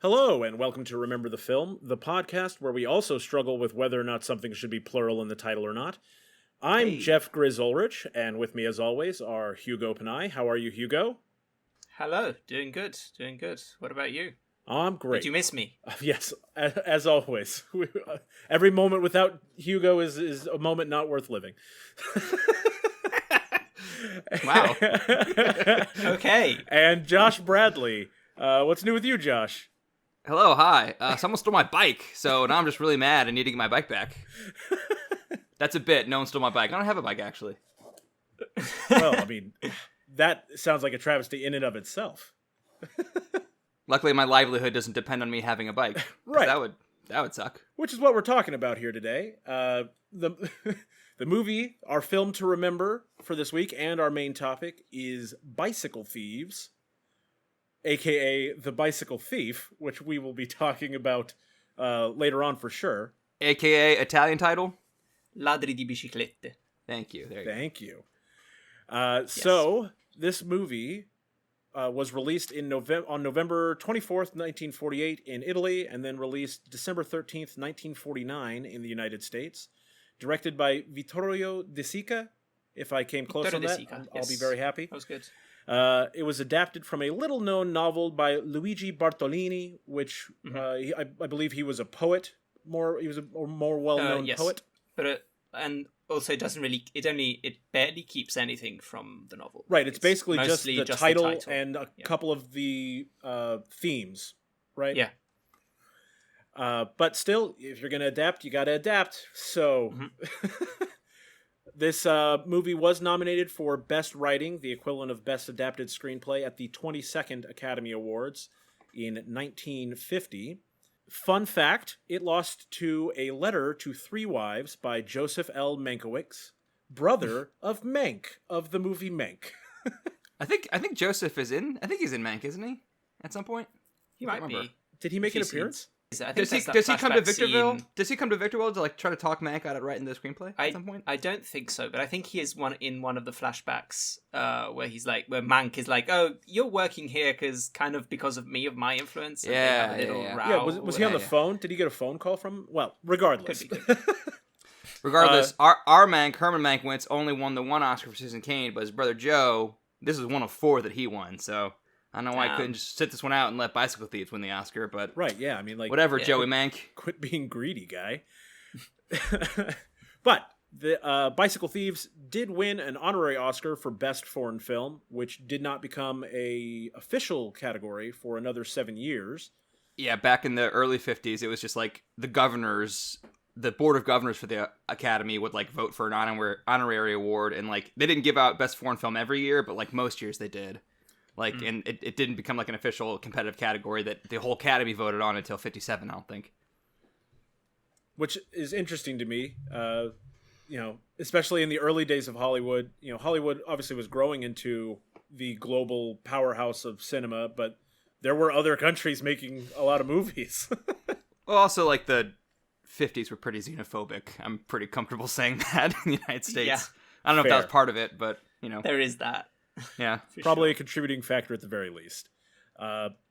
Hello, and welcome to Remember the Film, the podcast where we also struggle with whether or not something should be plural in the title or not. I'm Jeff Grizz Ulrich, and with me as always are Hugo Panay. How are you, Hugo? Hello, doing good. What about you? I'm great. Did you miss me? Yes, as always. Every moment without Hugo is a moment not worth living. Wow. Okay. And Josh Bradley. What's new with you, Josh? Hello, hi. Someone stole my bike, so now I'm just really mad. I need to get my bike back. That's a bit. No one stole my bike. I don't have a bike, actually. Well, I mean, that sounds like a travesty in and of itself. Luckily, my livelihood doesn't depend on me having a bike. Right. That would suck. Which is what we're talking about here today. The movie, our film to remember for this week, and our main topic is Bicycle Thieves, a.k.a. The Bicycle Thief, which we will be talking about later on for sure. A.k.a. Italian title? Ladri di biciclette. Thank you. There you go. Thank you. Yes. So, this movie was released on November 24th, 1948 in Italy, and then released December 13th, 1949 in the United States. Directed by Vittorio De Sica. If I came close on that, I'll be very happy. That was good. It was adapted from a little-known novel by Luigi Bartolini, which I believe he was a poet. He was a more well-known yes. poet. But and also it barely keeps anything from the novel. Right, it's basically just the title and a Yeah. couple of the themes, right? Yeah. But still, if you're going to adapt, you got to adapt. So, this movie was nominated for Best Writing, the equivalent of Best Adapted Screenplay, at the 22nd Academy Awards in 1950. Fun fact, it lost to A Letter to Three Wives by Joseph L. Mankiewicz, brother of Mank, of the movie Mank. I think Joseph is in. I think he's in Mank, isn't he? At some point? He might be. Did he make an appearance? I think Does he come to flashback Victorville? scene. Does he come to Victorville to try to talk Mank out of writing the screenplay at some point? I don't think so, but I think he is in one of the flashbacks where Mank is like, "Oh, you're working here because of me, of my influence." And they have a little row. Yeah, was he on the phone? Did he get a phone call from? Well, regardless. Could be. Regardless, our Mank, Herman Mankiewicz, only won the one Oscar for Citizen Kane, but his brother Joe, this is one of 4 that he won, so I don't know why I couldn't just sit this one out and let Bicycle Thieves win the Oscar, but Right, yeah, I mean, like... whatever, Joey Mank. Quit being greedy, guy. But the Bicycle Thieves did win an honorary Oscar for Best Foreign Film, which did not become a official category for another 7 years. Yeah, back in the early 50s, it was just like the board of governors for the Academy would vote for an honorary award, and they didn't give out Best Foreign Film every year, but most years they did. And it didn't become an official competitive category that the whole Academy voted on until 57, I don't think. Which is interesting to me, especially in the early days of Hollywood. Hollywood obviously was growing into the global powerhouse of cinema, but there were other countries making a lot of movies. Well, also, the 50s were pretty xenophobic. I'm pretty comfortable saying that in the United States. Yeah. I don't know if Fair. that was part of it, but, There is that. Yeah. Probably a contributing factor at the very least.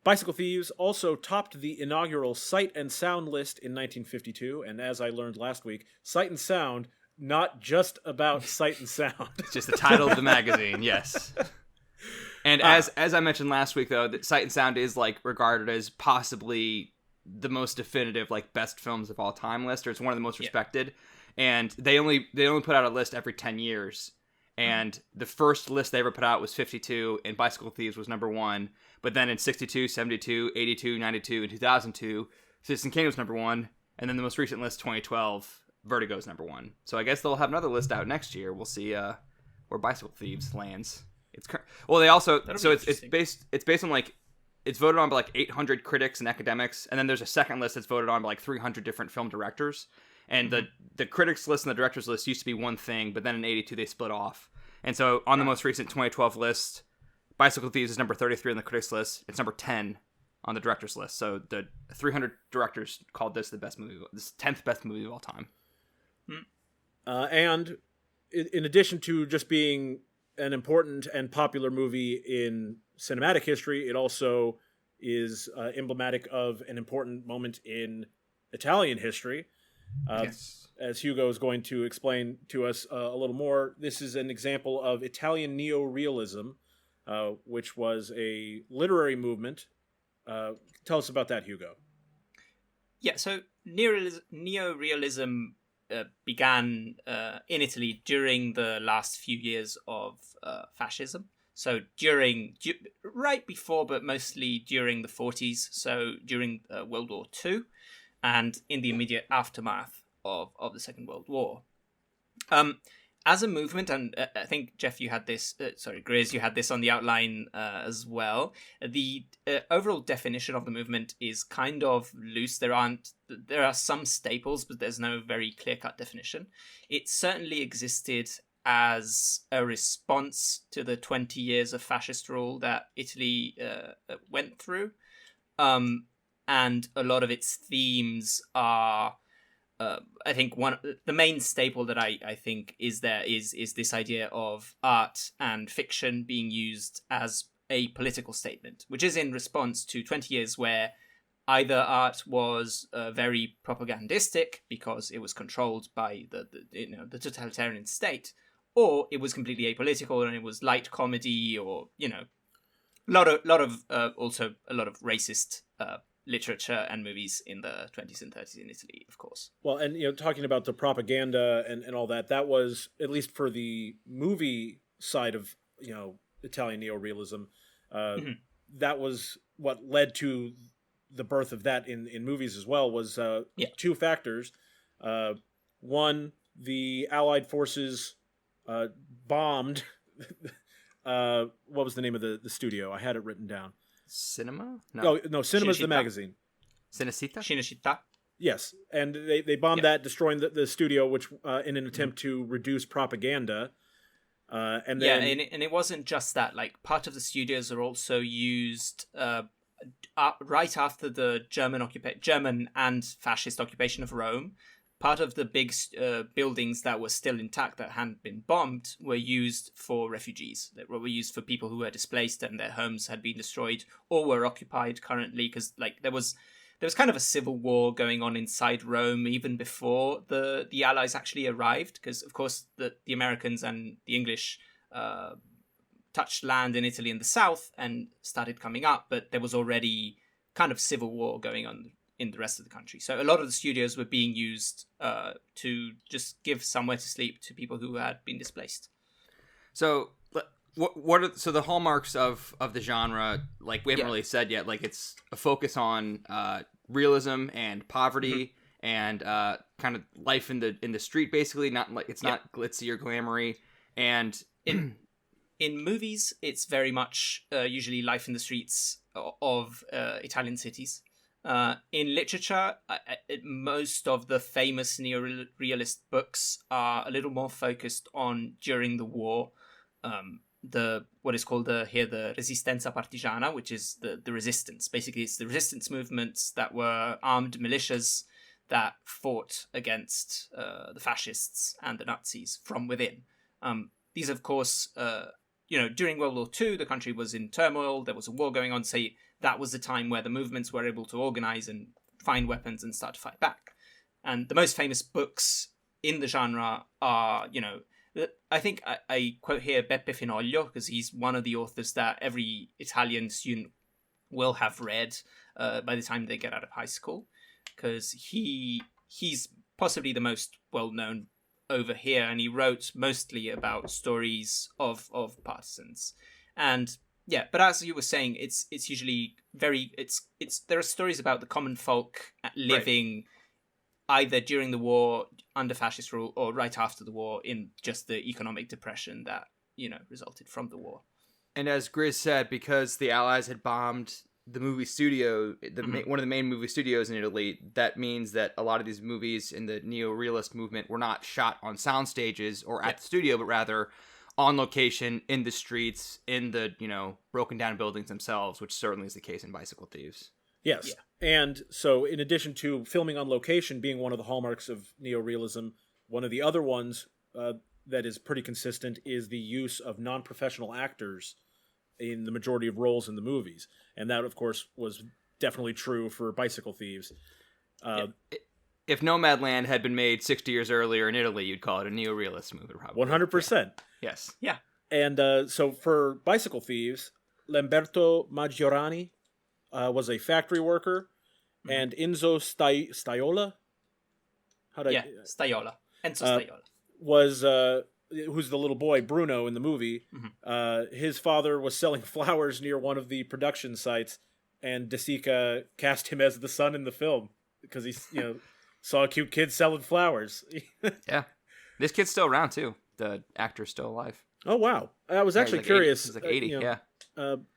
Bicycle Thieves also topped the inaugural Sight and Sound list in 1952, and as I learned last week, Sight and Sound, not just about sight and sound. It's just the title of the magazine, yes. And as I mentioned last week, though, that Sight and Sound is regarded as possibly the most definitive best films of all time list, or it's one of the most respected. And they only put out a list every 10 years. And the first list they ever put out was 52, and Bicycle Thieves was number 1. But then in 62, 72, 82, 92, and 2002, Citizen Kane was number 1. And then the most recent list, 2012, Vertigo's number 1. So I guess they'll have another list out next year. We'll see where Bicycle Thieves lands. They also it's based on it's voted on by 800 critics and academics, and then there's a second list that's voted on by 300 different film directors. And the critics list and the directors list used to be one thing, but then in 82 they split off. And so on the most recent 2012 list, Bicycle Thieves is number 33 on the critics list. It's number 10 on the directors list. So the 300 directors called this the best movie, this 10th best movie of all time. And in addition to just being an important and popular movie in cinematic history, it also is emblematic of an important moment in Italian history. Yes. As Hugo is going to explain to us a little more, this is an example of Italian Neorealism, which was a literary movement. Tell us about that, Hugo. Yeah, so Neorealism began in Italy during the last few years of fascism. So right before, but mostly during the 40s, so during World War II, and in the immediate aftermath of the Second World War. As a movement, and I think, Jeff, you had this, Grizz, you had this on the outline as well. The overall definition of the movement is kind of loose. There are some staples, but there's no very clear-cut definition. It certainly existed as a response to the 20 years of fascist rule that Italy went through. And a lot of its themes are... I think the main staple that I think is this idea of art and fiction being used as a political statement, which is in response to 20 years where either art was very propagandistic because it was controlled by the totalitarian state, or it was completely apolitical and it was light comedy, or also a lot of racist literature and movies in the 20s and 30s in Italy, of course. Well, and talking about the propaganda and all that, that was, at least for the movie side of Italian neorealism, that was what led to the birth of that in movies as well. Was two factors. One, the Allied forces bombed. What was the name of the studio? I had it written down. Cinema? No, Cinema's the magazine. Cinecittà? Yes, and they bombed that, destroying the studio, which in an attempt to reduce propaganda. And then and it wasn't just that. Like, part of the studios are also used right after the German and fascist occupation of Rome. Part of the big buildings that were still intact that hadn't been bombed were used for refugees. That were used for people who were displaced and their homes had been destroyed or were occupied currently, because there was kind of a civil war going on inside Rome even before the Allies actually arrived, because of course the Americans and the English touched land in Italy in the south and started coming up, but there was already kind of civil war going on in the rest of the country. So a lot of the studios were being used to just give somewhere to sleep to people who had been displaced. So what are the hallmarks of the genre? Like, we haven't really said yet. Like, it's a focus on realism and poverty and kind of life in the street, basically. Not like it's not glitzy or glamoury. And in movies, it's very much usually life in the streets of Italian cities. In literature, most of the famous neorealist books are a little more focused on during the war. What is called the resistenza partigiana, which is the resistance. Basically, it's the resistance movements that were armed militias that fought against the fascists and the Nazis from within. These, of course, during World War II, the country was in turmoil. There was a war going on. So that was the time where the movements were able to organize and find weapons and start to fight back. And the most famous books in the genre are, I think I quote here Beppe Finoglio, because he's one of the authors that every Italian student will have read by the time they get out of high school, because he's possibly the most well-known over here, and he wrote mostly about stories of partisans. And but as you were saying, it's usually there are stories about the common folk living either during the war, under fascist rule, or right after the war, in just the economic depression that resulted from the war. And as Grizz said, because the Allies had bombed the movie studio, one of the main movie studios in Italy, that means that a lot of these movies in the neo-realist movement were not shot on sound stages or at the studio, but rather on location, in the streets, in the broken down buildings themselves, which certainly is the case in Bicycle Thieves. Yes. Yeah. And so in addition to filming on location being one of the hallmarks of neorealism, one of the other ones that is pretty consistent is the use of non-professional actors in the majority of roles in the movies. And that, of course, was definitely true for Bicycle Thieves. If Nomadland had been made 60 years earlier in Italy, you'd call it a neorealist movie, probably. 100%. Yeah. Yes. Yeah. And so for Bicycle Thieves, Lamberto Maggiorani was a factory worker, and Enzo Staiola, Staiola. Enzo Staiola. Was who's the little boy Bruno in the movie. His father was selling flowers near one of the production sites, and De Sica cast him as the son in the film because he saw a cute kid selling flowers. Yeah, this kid's still around too. The actor's still alive. Oh wow! I was actually curious. He's like 80.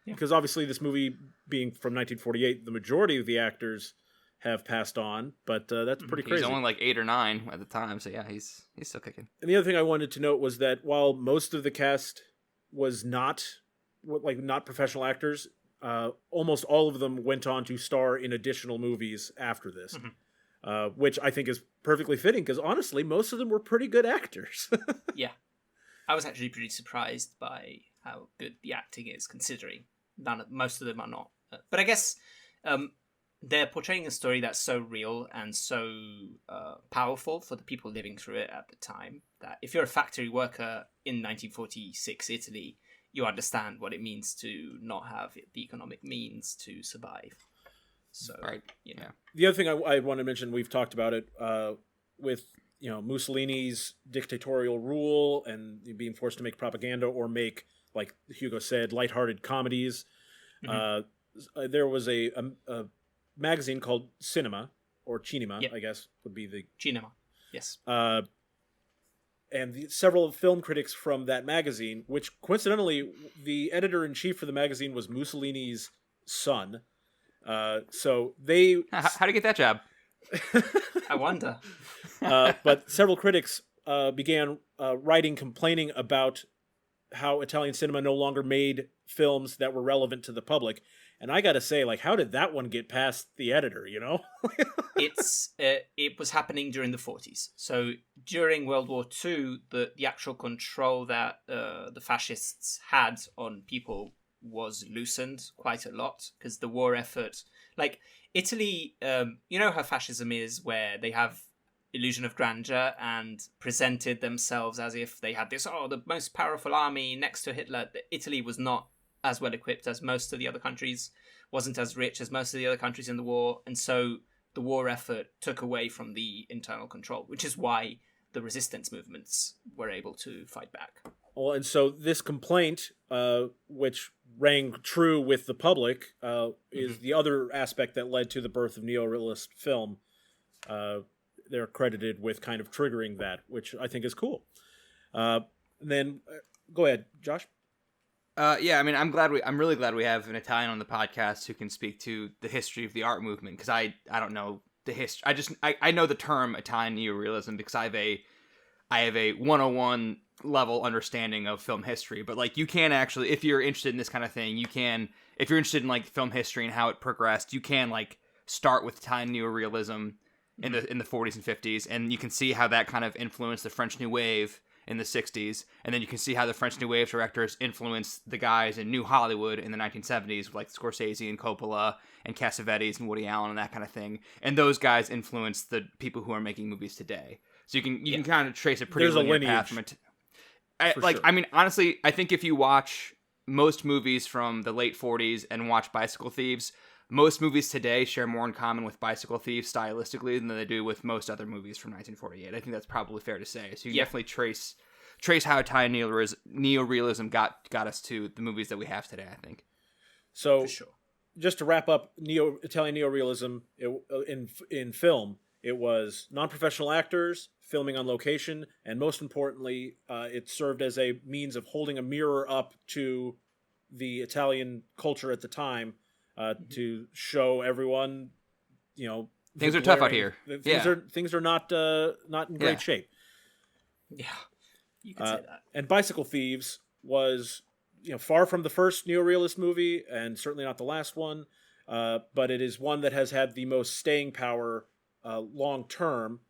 Because obviously this movie being from 1948, the majority of the actors have passed on, but that's pretty crazy. He's only like 8 or 9 at the time, so yeah, he's still kicking. And the other thing I wanted to note was that while most of the cast was not professional actors, almost all of them went on to star in additional movies after this, which I think is perfectly fitting because honestly, most of them were pretty good actors. Yeah. I was actually pretty surprised by how good the acting is, considering most of them are not. But I guess they're portraying a story that's so real and so powerful for the people living through it at the time that if you're a factory worker in 1946 Italy, you understand what it means to not have the economic means to survive. So, right. Yeah. The other thing I want to mention, we've talked about it with Mussolini's dictatorial rule and being forced to make propaganda or make, like Hugo said, lighthearted comedies. There was a magazine called Cinema, or Cinema, I guess would be the... Cinema, yes. And several film critics from that magazine, which coincidentally, the editor-in-chief for the magazine was Mussolini's son. So they... How to get that job? I wonder. But several critics began writing, complaining about how Italian cinema no longer made films that were relevant to the public. And I gotta say, how did that one get past the editor, It was happening during the 40s. So during World War II, the actual control that the fascists had on people was loosened quite a lot because the war effort... Italy, you know how fascism is, where they have illusion of grandeur and presented themselves as if they had this, the most powerful army next to Hitler. Italy was not as well equipped as most of the other countries, wasn't as rich as most of the other countries in the war, and so the war effort took away from the internal control, which is why the resistance movements were able to fight back. Well, and so this complaint, which rang true with the public, is the other aspect that led to the birth of neorealist film. They're credited with kind of triggering that, which I think is cool. Then, go ahead, Josh. Yeah, I mean, I'm really glad we have an Italian on the podcast who can speak to the history of the art movement, because I don't know the history. I know the term Italian neorealism because I have a 101 level understanding of film history, but you can actually, if you're interested in this kind of thing, if you're interested in film history and how it progressed, you can start with Italian neorealism in the 40s and 50s, and you can see how that kind of influenced the French New Wave in the 60s, and then you can see how the French New Wave directors influenced the guys in New Hollywood in the 1970s, like Scorsese and Coppola and Cassavetes and Woody Allen and that kind of thing, and those guys influenced the people who are making movies today. So you can kind of trace a pretty linear path from it. Sure. I mean, honestly, I think if you watch most movies from the late 40s and watch Bicycle Thieves, most movies today share more in common with Bicycle Thieves stylistically than they do with most other movies from 1948. I think that's probably fair to say. So you definitely trace how Italian neorealism got us to the movies that we have today, I think. So, for sure. Just to wrap up Italian neorealism in film, it was non-professional actors filming on location, and most importantly, it served as a means of holding a mirror up to the Italian culture at the time, to show everyone, things are tough out here. Things are not in great shape. Yeah, you could say that. And Bicycle Thieves was, far from the first neorealist movie, and certainly not the last one, but it is one that has had the most staying power long term.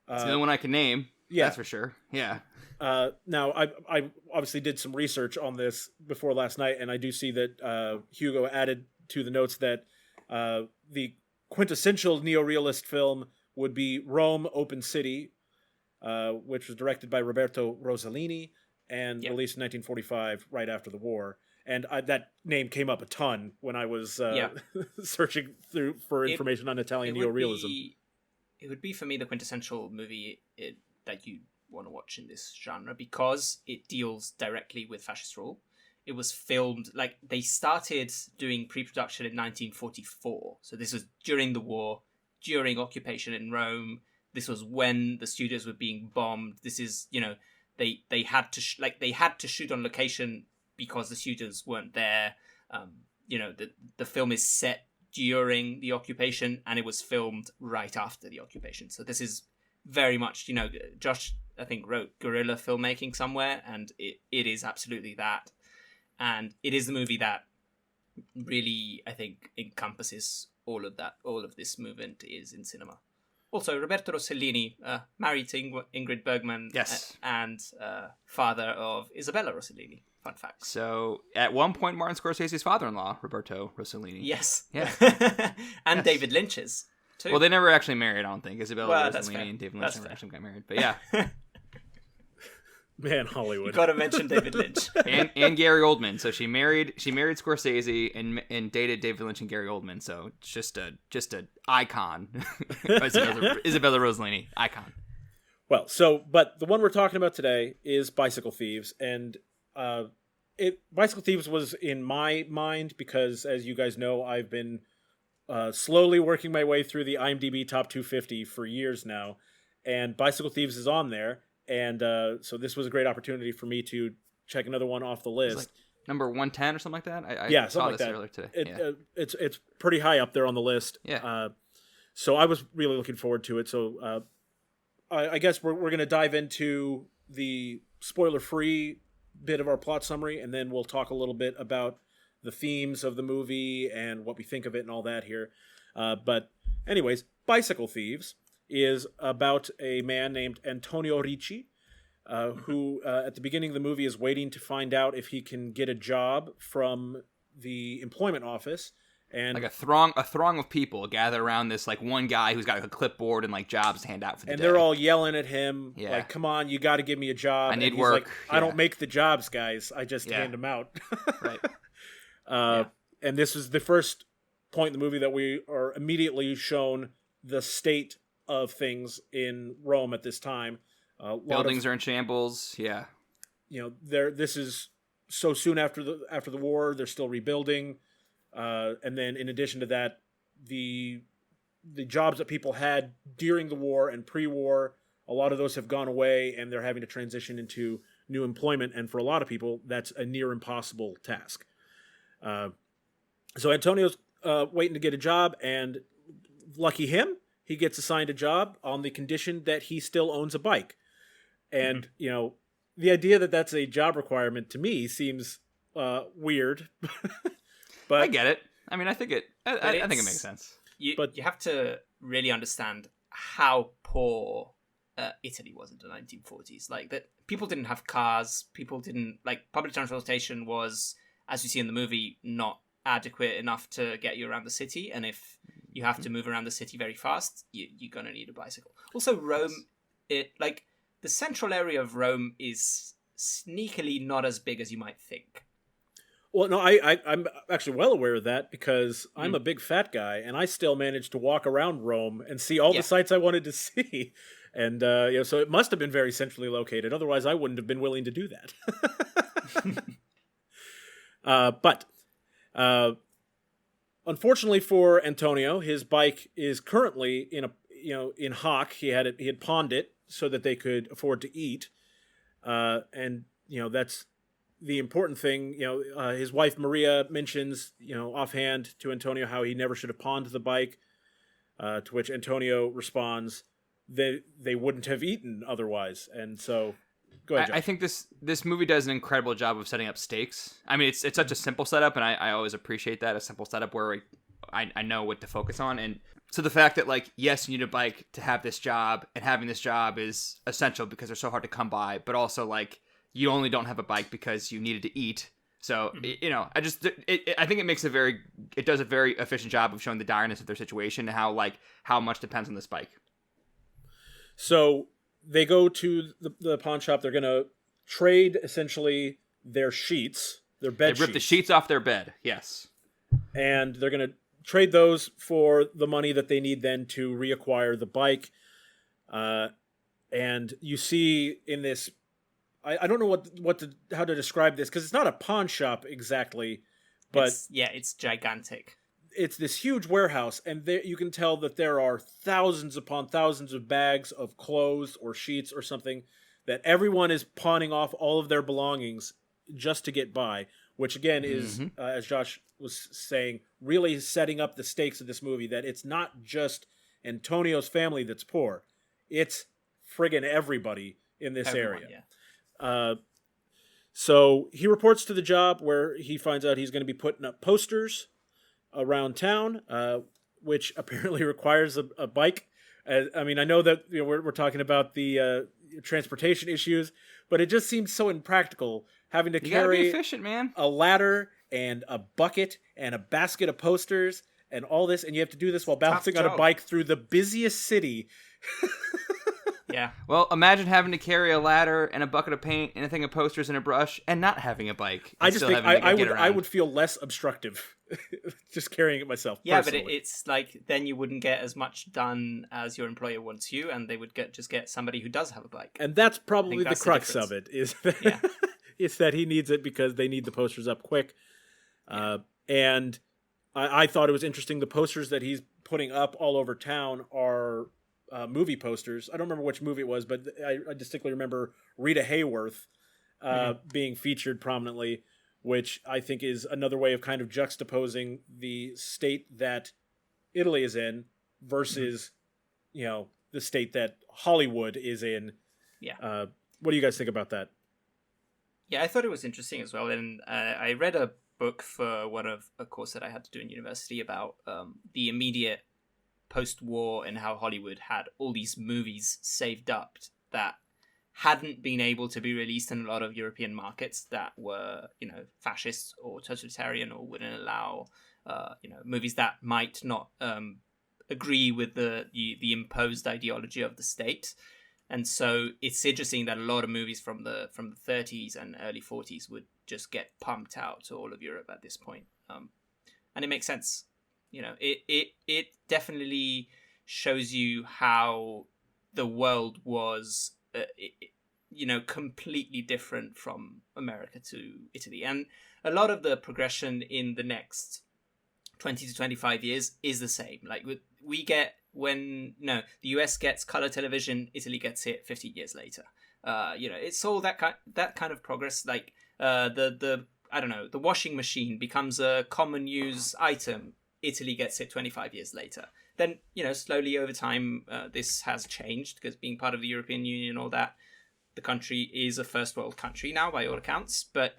It's the only one I can name. Yeah, that's for sure. Yeah. Now, I obviously did some research on this before last night, and I do see that Hugo added to the notes that the quintessential neorealist film would be Rome, Open City, which was directed by Roberto Rossellini and released in 1945, right after the war. And that name came up a ton when I was searching through for information on Italian neorealism. It would be, for me, the quintessential movie that you want to watch in this genre, because it deals directly with fascist rule. It was filmed, like, they started doing pre-production in 1944. So this was during the war, during occupation in Rome. This was when the studios were being bombed. This is, they had to they had to shoot on location because the studios weren't there. The film is set during the occupation, and it was filmed right after the occupation. So this is very much, Josh, I think, wrote guerrilla filmmaking somewhere, and it is absolutely that. And it is the movie that really, I think, encompasses all of that. All of this movement is in cinema. Also, Roberto Rossellini, married to Ingrid Bergman, yes, and father of Isabella Rossellini. Fun fact. So, at one point, Martin Scorsese's father-in-law, Roberto Rossellini. Yes. Yeah. And yes. David Lynch's, too. Well, they never actually married, I don't think. Isabella Rossellini and David Lynch never actually got married. But yeah. Man, Hollywood. You got to mention David Lynch. and Gary Oldman. So she married Scorsese and dated David Lynch and Gary Oldman. So it's just a icon. Isabella Rossellini, icon. Well, but the one we're talking about today is Bicycle Thieves, and Bicycle Thieves was in my mind because, as you guys know, I've been slowly working my way through the IMDb Top 250 for years now, and Bicycle Thieves is on there. And so this was a great opportunity for me to check another one off the list. Like number 110 or something like that? I saw this earlier today. It's pretty high up there on the list. Yeah. So I was really looking forward to it. So I guess we're going to dive into the spoiler-free bit of our plot summary, and then we'll talk a little bit about the themes of the movie and what we think of it and all that here. But anyways, Bicycle Thieves is about a man named Antonio Ricci, who at the beginning of the movie is waiting to find out if he can get a job from the employment office. And like a throng of people gather around this like one guy who's got like a clipport and like jobs to hand out for the day. And they're all yelling at him, yeah. like, "Come on, you got to give me a job." I need and he's work. Like, I don't make the jobs, guys. I just hand them out. Right. And this is the first point in the movie that we are immediately shown the state of things in Rome at this time. Buildings are in shambles. Yeah. This is so soon after the war. They're still rebuilding, and then in addition to that, the jobs that people had during the war and pre-war, a lot of those have gone away, and they're having to transition into new employment. And for a lot of people, that's a near impossible task. So Antonio's waiting to get a job, and lucky him, he gets assigned a job on the condition that he still owns a bike. And, the idea that that's a job requirement to me seems weird. But I get it. I mean, I think it makes sense. But you have to really understand how poor Italy was in the 1940s. Like, that people didn't have cars. People didn't, public transportation was, as you see in the movie, not adequate enough to get you around the city. And if you have to move around the city very fast, you're going to need a bicycle. Also, Rome, the central area of Rome is sneakily not as big as you might think. Well, no, I'm actually well aware of that because I'm a big fat guy, and I still managed to walk around Rome and see all the sites I wanted to see. And so it must have been very centrally located. Otherwise, I wouldn't have been willing to do that. But unfortunately for Antonio, his bike is currently in hock. He had pawned it so that they could afford to eat, and that's the important thing. His wife Maria mentions offhand to Antonio how he never should have pawned the bike, to which Antonio responds that they wouldn't have eaten otherwise. And so go ahead, Josh. I think this movie does an incredible job of setting up stakes. I mean, it's such a simple setup, and I always appreciate that, a simple setup where I know what to focus on. And so the fact that, like, yes, you need a bike to have this job, and having this job is essential because they're so hard to come by, but also, like, you only don't have a bike because you needed to eat. So, I think it does a very efficient job of showing the direness of their situation and how much depends on this bike. So they go to the pawn shop. They're going to trade essentially their sheets, their bed sheets. They rip the sheets off their bed, yes. And they're going to trade those for the money that they need then to reacquire the bike. And you see in this, I don't know how to describe this, because it's not a pawn shop exactly, but it's gigantic. It's this huge warehouse, and you can tell that there are thousands upon thousands of bags of clothes or sheets or something that everyone is pawning off all of their belongings just to get by, which again is, as Josh was saying, really setting up the stakes of this movie, that it's not just Antonio's family that's poor. It's friggin' everybody in this area. Yeah. So he reports to the job where he finds out he's going to be putting up posters around town, which apparently requires a bike. I mean, I know that we're talking about the transportation issues, but it just seems so impractical having to carry gotta be efficient, man. A ladder and a bucket and a basket of posters and all this, and you have to do this while balancing on a bike through the busiest city. Yeah. Well, imagine having to carry a ladder and a bucket of paint and a thing of posters and a brush and not having a bike. I just think I would feel less obstructive just carrying it myself. Yeah, personally. but it's like then you wouldn't get as much done as your employer wants you, and they would get somebody who does have a bike. And that's probably the crux of it, is that, it's that he needs it because they need the posters up quick. Yeah. And I thought it was interesting. The posters that he's putting up all over town are movie posters. I don't remember which movie it was, but I distinctly remember Rita Hayworth being featured prominently, which I think is another way of kind of juxtaposing the state that Italy is in versus, the state that Hollywood is in. Yeah. What do you guys think about that? Yeah, I thought it was interesting as well. And I read a book for a course that I had to do in university about the immediate post-war and how Hollywood had all these movies saved up that hadn't been able to be released in a lot of European markets that were, fascist or totalitarian, or wouldn't allow, movies that might not agree with the imposed ideology of the state. And so it's interesting that a lot of movies from the 30s and early 40s would just get pumped out to all of Europe at this point. And it makes sense. It definitely shows you how the world was, completely different from America to Italy. And a lot of the progression in the next 20 to 25 years is the same. Like the US gets color television, Italy gets it 50 years later. It's all that kind of progress. Like the washing machine becomes a common use item. Italy gets it 25 years later. Then, slowly over time, this has changed because being part of the European Union and all that, the country is a first world country now by all accounts. But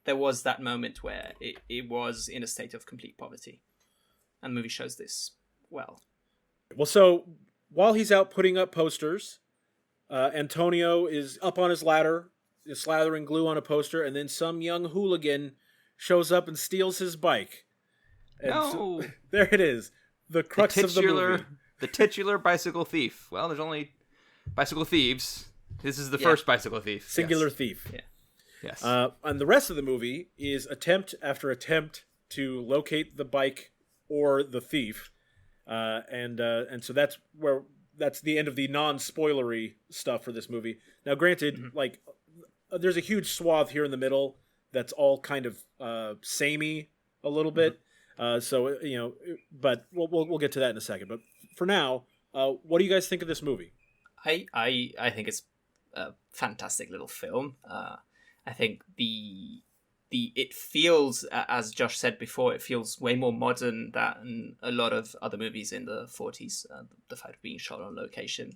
there was that moment where it was in a state of complete poverty. And the movie shows this well. Well, so while he's out putting up posters, Antonio is up on his ladder, is slathering glue on a poster, and then some young hooligan shows up and steals his bike. And so, there it is. The crux of the movie. The titular bicycle thief. Well, there's only bicycle thieves. This is the first bicycle thief. Singular thief. Yeah. Yes. And the rest of the movie is attempt after attempt to locate the bike or the thief. And so that's the end of the non-spoilery stuff for this movie. Now, granted, there's a huge swath here in the middle that's all kind of samey a little bit. But we'll get to that in a second. But for now, what do you guys think of this movie? I think it's a fantastic little film. I think it feels, as Josh said before, it feels way more modern than a lot of other movies in the 40s. The fact of being shot on location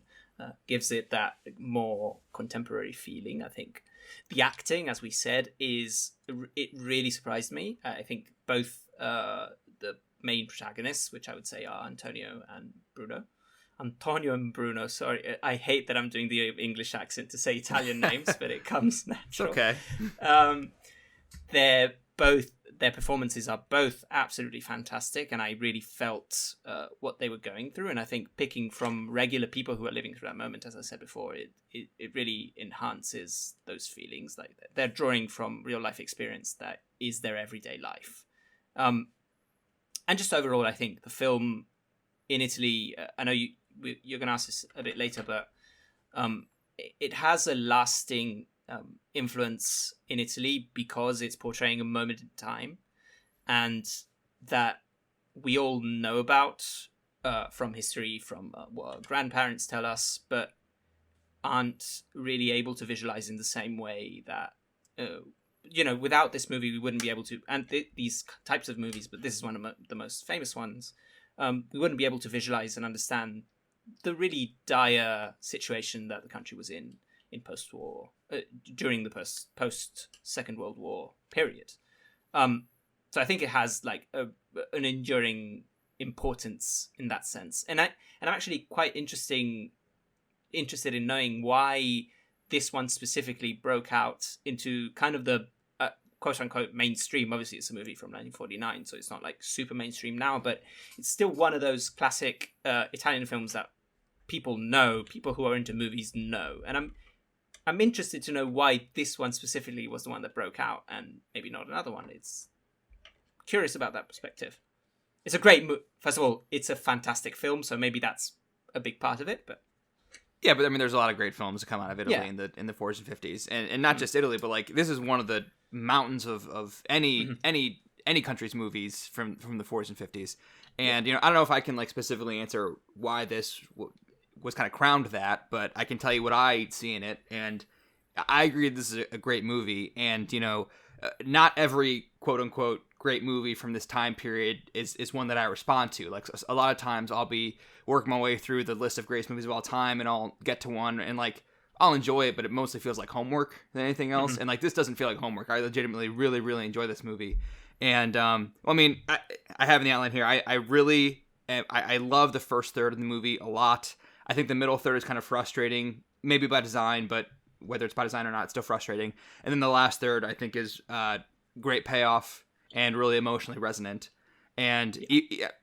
gives it that more contemporary feeling. I think the acting, as we said, it really surprised me. I think both the main protagonists, which I would say are Antonio and Bruno. Antonio and Bruno, sorry. I hate that I'm doing the English accent to say Italian names, but it comes natural. It's okay. Their performances are both absolutely fantastic, and I really felt what they were going through. And I think picking from regular people who are living through that moment, as I said before, it really enhances those feelings. Like they're drawing from real life experience that is their everyday life. And just overall, I think the film in Italy, I know you're going to ask this a bit later, but it has a lasting influence in Italy because it's portraying a moment in time, and that we all know about from history, from what our grandparents tell us, but aren't really able to visualize in the same way that without this movie we wouldn't be able to, and these types of movies, but this is one of the most famous ones, we wouldn't be able to visualize and understand the really dire situation that the country was in post-war, during the post Second World War period. So I think it has like an enduring importance in that sense, and I'm actually quite interested in knowing why this one specifically broke out into kind of the quote unquote mainstream. Obviously, it's a movie from 1949, so it's not like super mainstream now, but it's still one of those classic Italian films that people who are into movies know, and I'm interested to know why this one specifically was the one that broke out and maybe not another one. It's curious about that perspective. It's a great first of all, it's a fantastic film, so maybe that's a big part of it, but yeah, but I mean, there's a lot of great films that come out of Italy in the 40s and 50s, and not just Italy, but like this is one of the mountains of any country's movies from the 40s and 50s, and I don't know if I can like specifically answer why this was kind of crowned that, but I can tell you what I see in it, and I agree this is a great movie, and not every quote unquote great movie from this time period is one that I respond to. Like a lot of times I'll be working my way through the list of greatest movies of all time, and I'll get to one and like I'll enjoy it, but it mostly feels like homework than anything else. And like this doesn't feel like homework. I legitimately really, really enjoy this movie. And I mean, I have in the outline here, I really I love the first third of the movie a lot. I think the middle third is kind of frustrating, maybe by design, but whether it's by design or not, it's still frustrating. And then the last third, I think, is great payoff and really emotionally resonant. And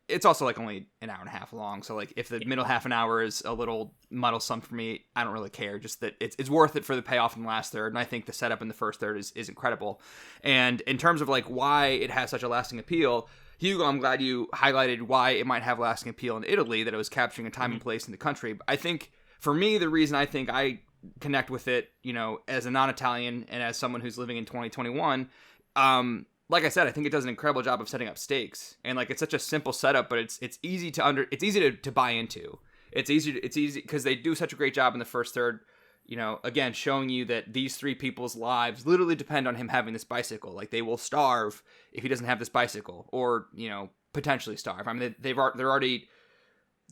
it's also like only an hour and a half long. So like if the middle half an hour is a little muddlesome for me, I don't really care. Just that it's worth it for the payoff in the last third. And I think the setup in the first third is incredible. And in terms of like why it has such a lasting appeal, Hugo, I'm glad you highlighted why it might have lasting appeal in Italy, that it was capturing a time and place in the country. But I think for me, the reason I think I connect with it, as a non-Italian and as someone who's living in 2021, like I said, I think it does an incredible job of setting up stakes, and like it's such a simple setup, but it's easy to buy into. It's easy because they do such a great job in the first third. Again, showing you that these three people's lives literally depend on him having this bicycle. Like they will starve if he doesn't have this bicycle, or potentially starve. I mean, they're already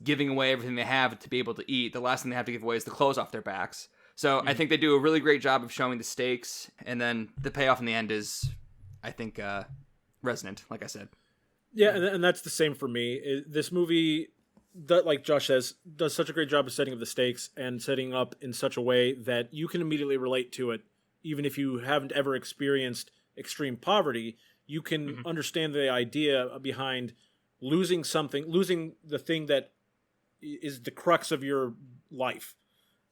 giving away everything they have to be able to eat. The last thing they have to give away is the clothes off their backs. So I think they do a really great job of showing the stakes, and then the payoff in the end is, I think, resonant, like I said. Yeah, and that's the same for me. This movie, like Josh says, does such a great job of setting up the stakes and setting up in such a way that you can immediately relate to it, even if you haven't ever experienced extreme poverty. You can understand the idea behind losing the thing that is the crux of your life.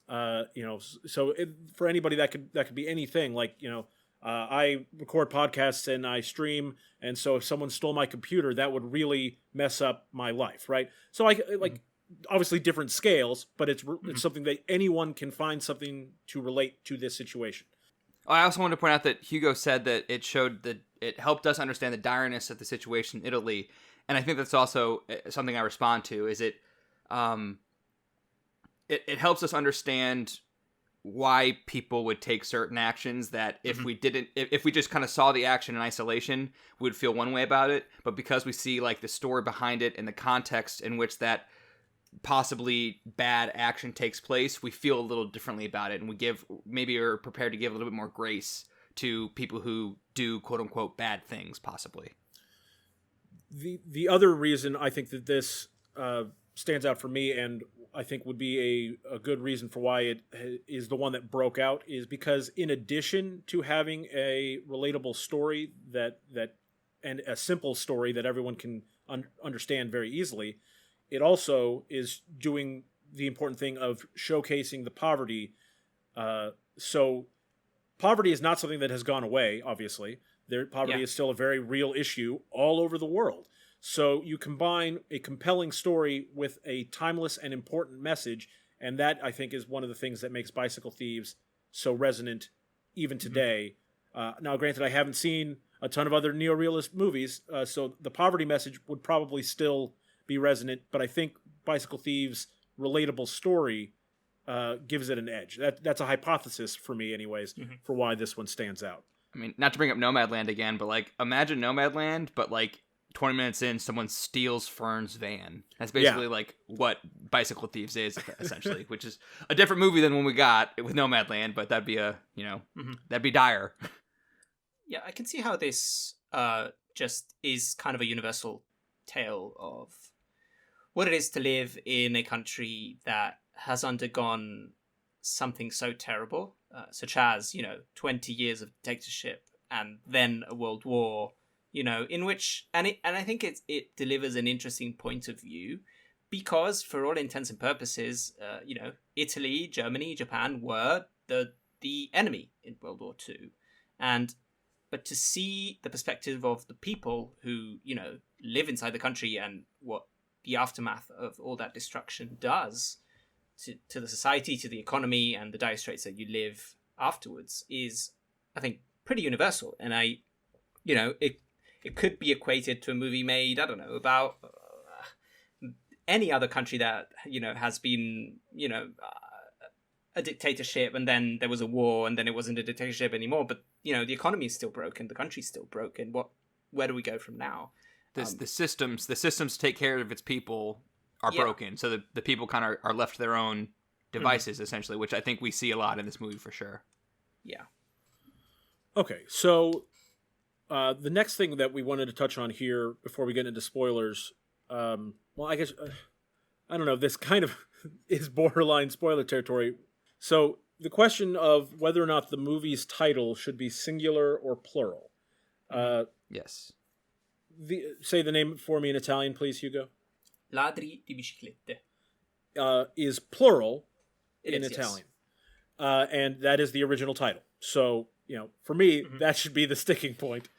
So for anybody that could be anything. Like I record podcasts and I stream, and so if someone stole my computer, that would really mess up my life, right? So I like obviously different scales, but it's something that anyone can find something to relate to this situation. I also wanted to point out that Hugo said that it helped us understand the direness of the situation in Italy, and I think that's also something I respond to. Is it helps us understand why people would take certain actions that if we just kind of saw the action in isolation, we would feel one way about it. But because we see like the story behind it and the context in which that possibly bad action takes place, we feel a little differently about it, and we are prepared to give a little bit more grace to people who do quote unquote bad things, possibly. The other reason I think that this stands out for me, and I think would be a good reason for why it is the one that broke out, is because in addition to having a relatable story that and a simple story that everyone can understand very easily, it also is doing the important thing of showcasing the poverty. So poverty is not something that has gone away, obviously. Poverty is still a very real issue all over the world. So you combine a compelling story with a timeless and important message, and that, I think, is one of the things that makes Bicycle Thieves so resonant even today. Now, granted, I haven't seen a ton of other neorealist movies, so the poverty message would probably still be resonant, but I think Bicycle Thieves' relatable story gives it an edge. That's a hypothesis for me, anyways, for why this one stands out. I mean, not to bring up Nomadland again, but like, imagine Nomadland, but like 20 minutes in, someone steals Fern's van. That's basically like what Bicycle Thieves is, essentially, which is a different movie than when we got with Nomadland, but that'd be that'd be dire. Yeah, I can see how this just is kind of a universal tale of what it is to live in a country that has undergone something so terrible, such as, 20 years of dictatorship and then a world war, in which, and I think it delivers an interesting point of view, because for all intents and purposes, Italy, Germany, Japan were the enemy in World War II. But to see the perspective of the people who, live inside the country and what the aftermath of all that destruction does to the society, to the economy, and the dire straits that you live afterwards is, I think, pretty universal. And it could be equated to a movie made, I don't know, about any other country that, has been, a dictatorship, and then there was a war, and then it wasn't a dictatorship anymore. But, the economy is still broken, the country's still broken. Where do we go from now? The systems to take care of its people are broken, so the people kind of are left to their own devices, essentially, which I think we see a lot in this movie for sure. Yeah. Okay, so the next thing that we wanted to touch on here before we get into spoilers, I guess, I don't know, this kind of is borderline spoiler territory. So the question of whether or not the movie's title should be singular or plural. Yes. Say the name for me in Italian, please, Hugo. Ladri di biciclette. Is plural in is, Italian. Yes. And that is the original title. So, for me, that should be the sticking point.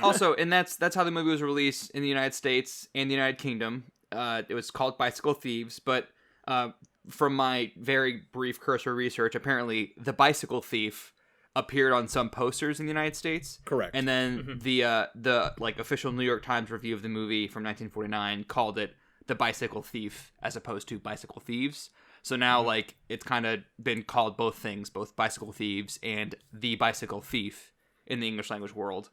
Also, and that's how the movie was released in the United States and the United Kingdom. It was called Bicycle Thieves, but from my very brief cursory research, apparently the Bicycle Thief appeared on some posters in the United States. Correct. And then the official New York Times review of the movie from 1949 called it The Bicycle Thief as opposed to Bicycle Thieves. So now it's kind of been called both things, both Bicycle Thieves and The Bicycle Thief in the English language world.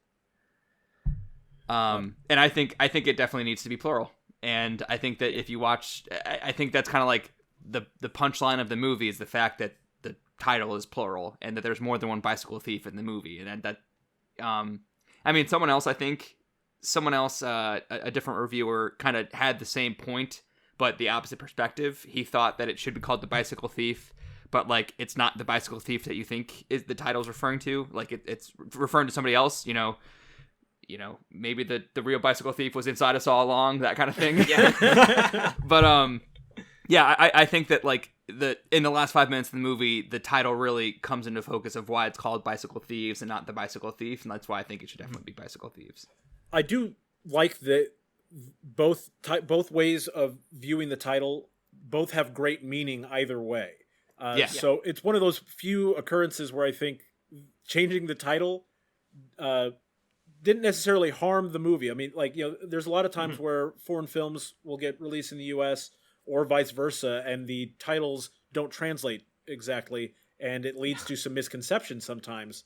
And I think it definitely needs to be plural. And I think that if you watch, I think that's kind of like the punchline of the movie is the fact that the title is plural and that there's more than one bicycle thief in the movie. And that someone else, a different reviewer kind of had the same point, but the opposite perspective. He thought that it should be called The Bicycle Thief, but it's not the bicycle thief that you think is the title's referring to. It's referring to somebody else, maybe the real bicycle thief was inside us all along, that kind of thing. Yeah. But I think that in the last 5 minutes of the movie, the title really comes into focus of why it's called Bicycle Thieves and not The Bicycle Thief, and that's why I think it should definitely be Bicycle Thieves. I do like that both ways of viewing the title both have great meaning either way. So it's one of those few occurrences where I think changing the title didn't necessarily harm the movie. I mean, there's a lot of times where foreign films will get released in the U.S. or vice versa, and the titles don't translate exactly, and it leads to some misconceptions sometimes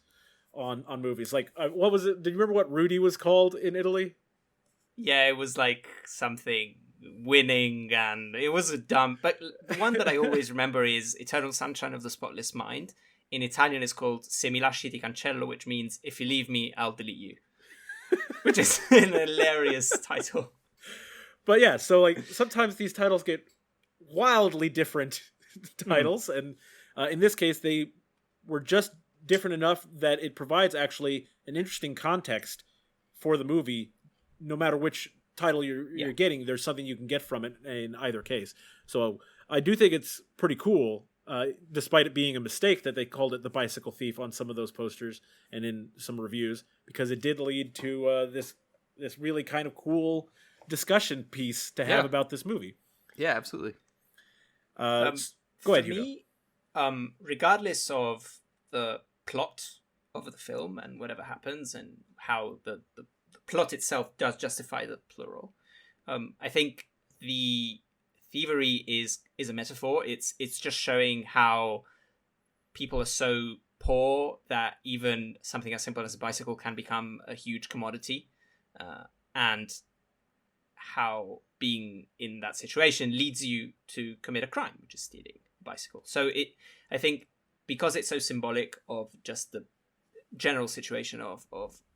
on movies. What was it? Did you remember what Rudy was called in Italy? Yeah, it was something winning, and it was a dumb. But the one that I always remember is Eternal Sunshine of the Spotless Mind. In Italian, it's called Se mi lasci ti cancello, which means if you leave me, I'll delete you. Which is an hilarious title. But yeah, so like sometimes these titles get wildly different titles, and in this case, they were just different enough that it provides actually an interesting context for the movie. No matter which title you're getting, there's something you can get from it in either case. So I do think it's pretty cool, despite it being a mistake that they called it The Bicycle Thief on some of those posters and in some reviews, because it did lead to this really kind of cool discussion piece to have about this movie. Yeah, absolutely. Go ahead, Hugo. Me, regardless of the plot of the film and whatever happens and how the plot itself does justify the plural, I think the thievery is a metaphor. It's just showing how people are so poor that even something as simple as a bicycle can become a huge commodity, and how being in that situation leads you to commit a crime, which is stealing a bicycle. So I think because it's so symbolic of just the general situation of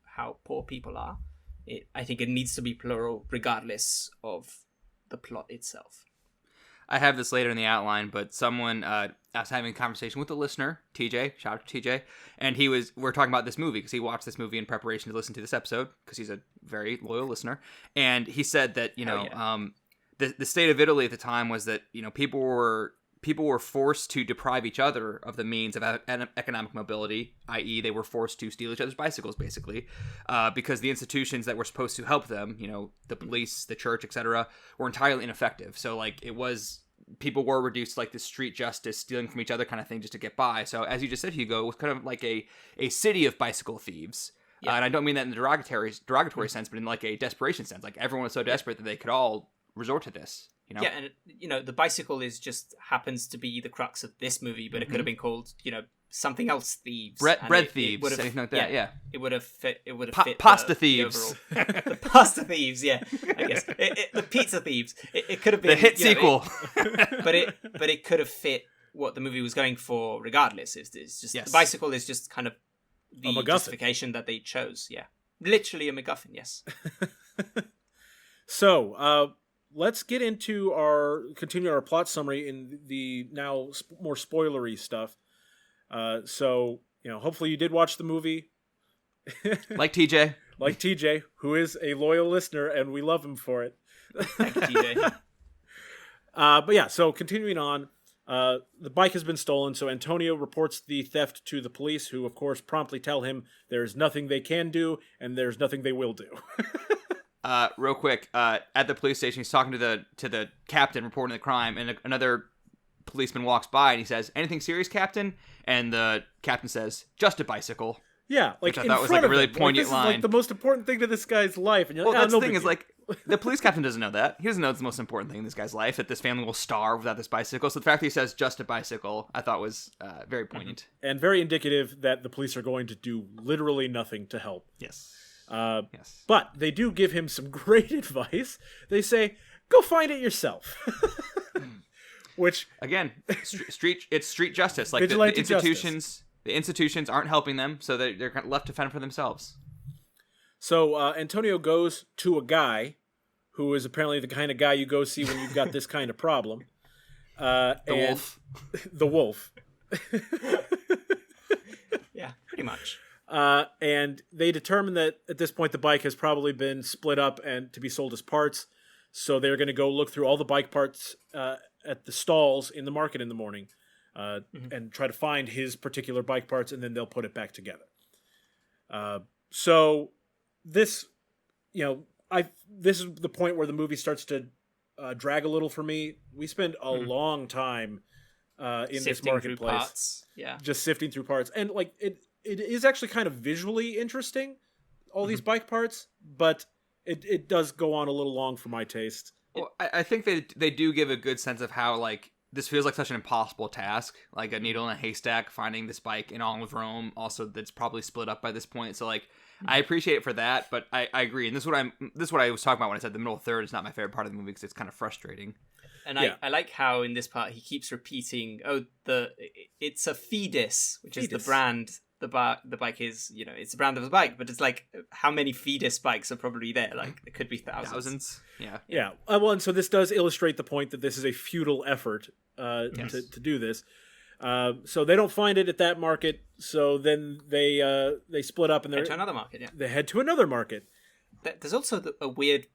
how poor people are, I think it needs to be plural regardless of the plot itself. I have this later in the outline, but someone, I was having a conversation with a listener, TJ, shout out to TJ, and we're talking about this movie because he watched this movie in preparation to listen to this episode because he's a very loyal listener, and he said that, the state of Italy at the time was that, people were forced to deprive each other of the means of economic mobility, i.e. they were forced to steal each other's bicycles, basically, because the institutions that were supposed to help them, the police, the church, etc., were entirely ineffective. So, people were reduced to, this street justice, stealing from each other kind of thing just to get by. So, as you just said, Hugo, it was kind of like a city of bicycle thieves. Yeah. And I don't mean that in the derogatory sense, but in, a desperation sense. Everyone was so desperate that they could all resort to this. Yeah, and the bicycle just happens to be the crux of this movie, but it could have been called, something else thieves. Bread thieves, anything like that, yeah. It would have fit. It would have fit pasta thieves. The pasta thieves, yeah. I guess the pizza thieves. It could have been the hit sequel, but it could have fit what the movie was going for, regardless. It's just the bicycle is just kind of the justification that they chose. Yeah, literally a MacGuffin. Yes. So, let's get into continue our plot summary in the now more spoilery stuff. So, hopefully you did watch the movie. Like TJ, who is a loyal listener, and we love him for it. Thank you, TJ. But yeah, so continuing on, the bike has been stolen, so Antonio reports the theft to the police, who of course promptly tell him there's nothing they can do, and there's nothing they will do. Real quick, at the police station, he's talking to the captain reporting the crime, and another policeman walks by and he says, "Anything serious, Captain?" And the captain says, "Just a bicycle." Yeah, which I thought was a really poignant line. This is the most important thing to this guy's life. And you're that's the thing is the police captain doesn't know that. He doesn't know it's the most important thing in this guy's life, that this family will starve without this bicycle. So the fact that he says "just a bicycle," I thought was very poignant and very indicative that the police are going to do literally nothing to help. Yes. Yes. But they do give him some great advice. They say, "Go find it yourself." Which, again, it's street justice. The institutions aren't helping them, so they're left to fend for themselves. So Antonio goes to a guy who is apparently the kind of guy you go see when you've got this kind of problem. Wolf. The wolf. Yeah, pretty much. And they determine that at this point the bike has probably been split up and to be sold as parts. So they're going to go look through all the bike parts at the stalls in the market in the morning and try to find his particular bike parts, and then they'll put it back together. So this, this is the point where the movie starts to drag a little for me. We spend a long time in this marketplace, just sifting through parts, and it is actually kind of visually interesting, all these bike parts, but it does go on a little long for my taste. Well, I think they do give a good sense of how this feels like such an impossible task, like a needle in a haystack, finding this bike in all of Rome. Also, that's probably split up by this point. So I appreciate it for that, but I agree. And this is what I was talking about when I said the middle third is not my favorite part of the movie because it's kind of frustrating. And I like how in this part he keeps repeating, it's a FERRIS, which is the the bike is, it's a brand of a bike, but it's like, how many fetus bikes are probably there? Like, it could be thousands. Yeah. Yeah. Well, and so this does illustrate the point that this is a futile effort to do this. So they don't find it at that market. So then they split up and Head to another market. Yeah. they head to another market. There's also a weird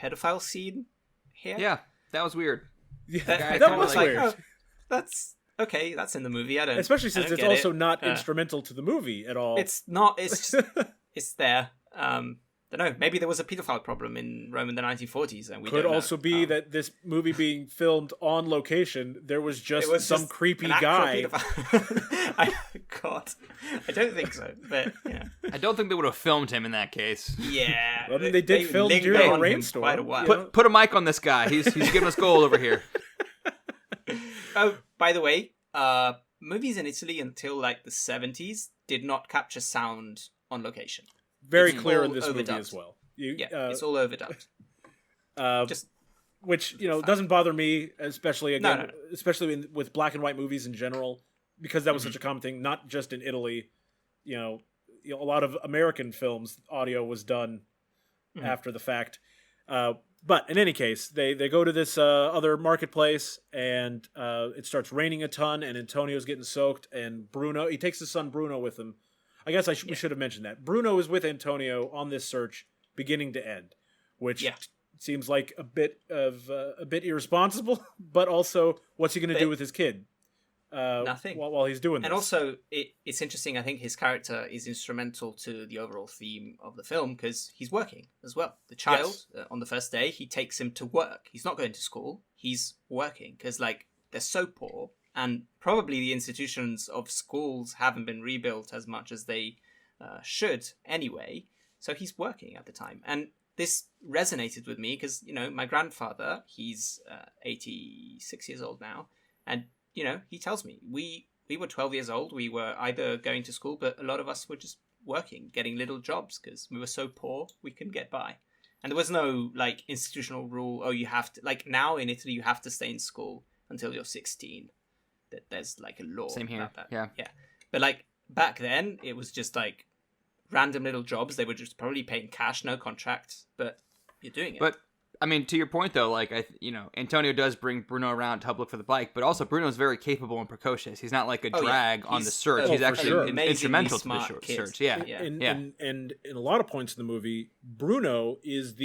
pedophile scene here. Yeah, that was weird. Yeah, That that was was weird. oh, that's okay. That's in the movie. Especially since it's get also it. not instrumental to the movie at all. It's not. It's just, it's there. Don't know. Maybe there was a pedophile problem in Rome in the 1940s, and we could don't know. also be that this movie being filmed on location, there was just some just creepy an actual guy. pedophile. God, I don't think so. But I don't think they would have filmed him in that case. yeah. Well, I mean, they did film lingered during a on him rainstorm. quite a while. Put a mic on this guy. He's giving us gold over here. Oh, by the way, movies in Italy until like the 70s did not capture sound on location. Very It's clear all in this movie overdubbed. as well. It's all overdubbed. Just Which doesn't bother me, especially No. especially with black and white movies in general, because that was such a common thing, not just in Italy. A lot of American films, audio was done after the fact. But in any case, they go to this other marketplace, and it starts raining a ton, and Antonio's getting soaked, and he takes his son Bruno with him. I guess we should have mentioned that. Bruno is with Antonio on this search, beginning to end, which seems like a bit irresponsible, but also what's he going to do with his kid? Nothing. While he's doing this. And also, it's interesting. I think his character is instrumental to the overall theme of the film because he's working as well. The child, on the first day, he takes him to work. He's not going to school. He's working because, they're so poor. And probably the institutions of schools haven't been rebuilt as much as they should anyway. So he's working at the time. And this resonated with me because, my grandfather, he's 86 years old now. And, he tells me, we were 12 years old. We were either going to school, but a lot of us were just working, getting little jobs because we were so poor we couldn't get by. And there was no, institutional rule, you have to, now in Italy, you have to stay in school until you're 16. That there's a law. Same here. About that. Yeah. But back then, it was just random little jobs. They were just probably paying cash, no contract, but you're doing it. But I mean, to your point though, Antonio does bring Bruno around to help look for the bike, but also Bruno's very capable and precocious. He's not like a drag on the search. He's actually instrumental to the search. Yeah. And in a lot of points in the movie, Bruno is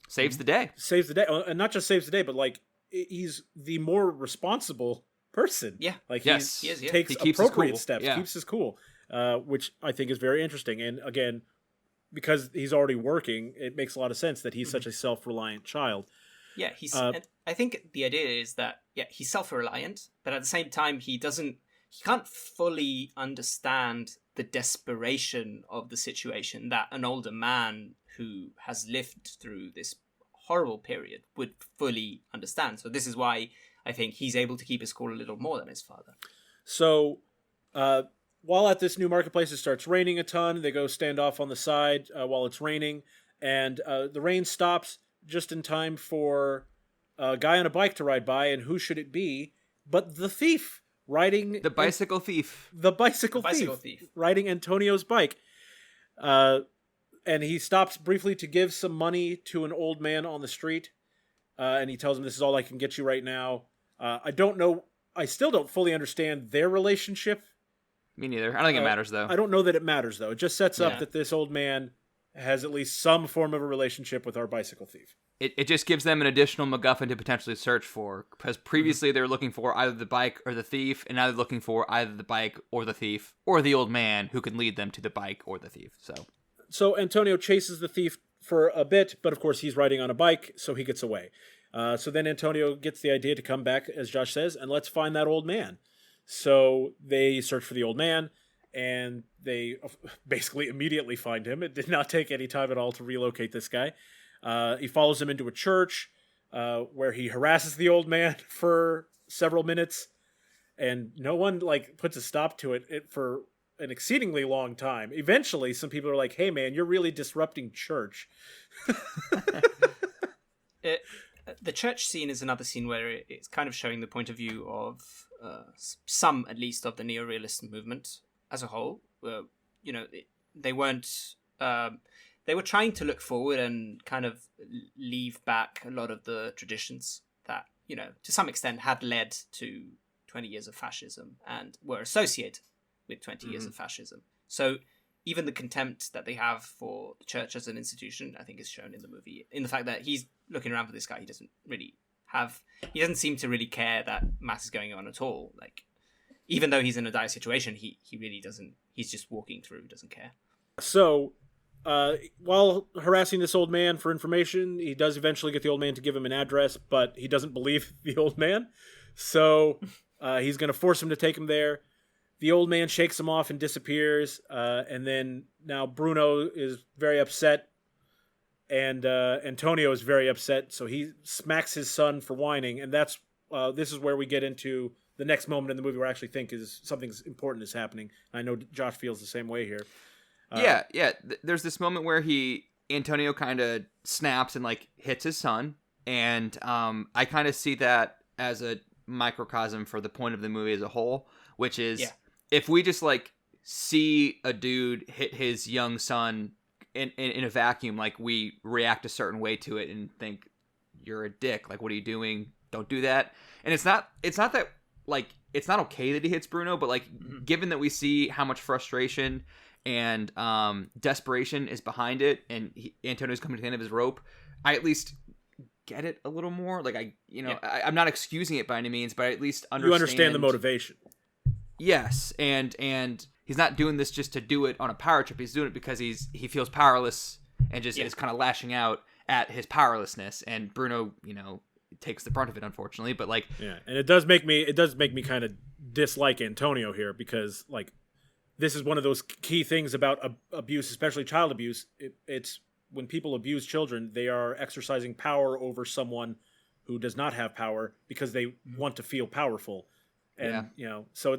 saves the day, and not just saves the day, but he's the more responsible person. Yeah. He takes appropriate steps, keeps his cool, which I think is very interesting. And again, because he's already working, it makes a lot of sense that he's such a self-reliant child. Yeah, and I think the idea is that, he's self-reliant, but at the same time, he can't fully understand the desperation of the situation that an older man who has lived through this horrible period would fully understand. So this is why I think he's able to keep his cool a little more than his father. So, while at this new marketplace, it starts raining a ton. They go stand off on the side while it's raining, and the rain stops just in time for a guy on a bike to ride by. And who should it be but the thief riding the bicycle thief? The bicycle thief riding Antonio's bike. And he stops briefly to give some money to an old man on the street, and he tells him, "This is all I can get you right now." I don't know. I still don't fully understand their relationship. Me neither. I don't think it matters, though. I don't know that it matters, though. It just sets up that this old man has at least some form of a relationship with our bicycle thief. It just gives them an additional MacGuffin to potentially search for, because previously they were looking for either the bike or the thief, and now they're looking for either the bike or the thief, or the old man who can lead them to the bike or the thief. So Antonio chases the thief for a bit, but of course he's riding on a bike, so he gets away. So then Antonio gets the idea to come back, as Josh says, and let's find that old man. So they search for the old man, and they basically immediately find him. It did not take any time at all to relocate this guy. He follows him into a church where he harasses the old man for several minutes, and no one puts a stop to it for an exceedingly long time. Eventually, some people are like, "Hey, man, you're really disrupting church." The church scene is another scene where it's kind of showing the point of view of some, at least, of the neorealist movement as a whole. they weren't. They were trying to look forward and kind of leave back a lot of the traditions that, to some extent had led to 20 years of fascism and were associated with 20 years of fascism. So even the contempt that they have for the church as an institution, I think, is shown in the movie, in the fact that he's looking around for this guy. He doesn't seem to really care that mass is going on at all. Like, even though he's in a dire situation, he really doesn't. He's just walking through, doesn't care. So, while harassing this old man for information, he does eventually get the old man to give him an address, but he doesn't believe the old man. So he's going to force him to take him there. The old man shakes him off and disappears. And then now Bruno is very upset, and Antonio is very upset. So he smacks his son for whining. And this is where we get into the next moment in the movie where I actually think is something important is happening. I know Josh feels the same way here. Yeah. There's this moment where Antonio kind of snaps and like hits his son, and I kind of see that as a microcosm for the point of the movie as a whole, which is if we just like see a dude hit his young son in a vacuum, like we react a certain way to it and think you're a dick. Like, what are you doing? Don't do that. And it's not that like it's not okay that he hits Bruno, but like given that we see how much frustration and desperation is behind it, and Antonio's coming to the end of his rope, I at least get it a little more. Like I'm not excusing it by any means, but I at least understand. You understand the motivation. Yes, and he's not doing this just to do it on a power trip. He's doing it because he feels powerless and just is kind of lashing out at his powerlessness. And Bruno, takes the brunt of it, unfortunately. But like, and it does make me kind of dislike Antonio here, because like, this is one of those key things about abuse, especially child abuse. It's when people abuse children, they are exercising power over someone who does not have power because they want to feel powerful. And, so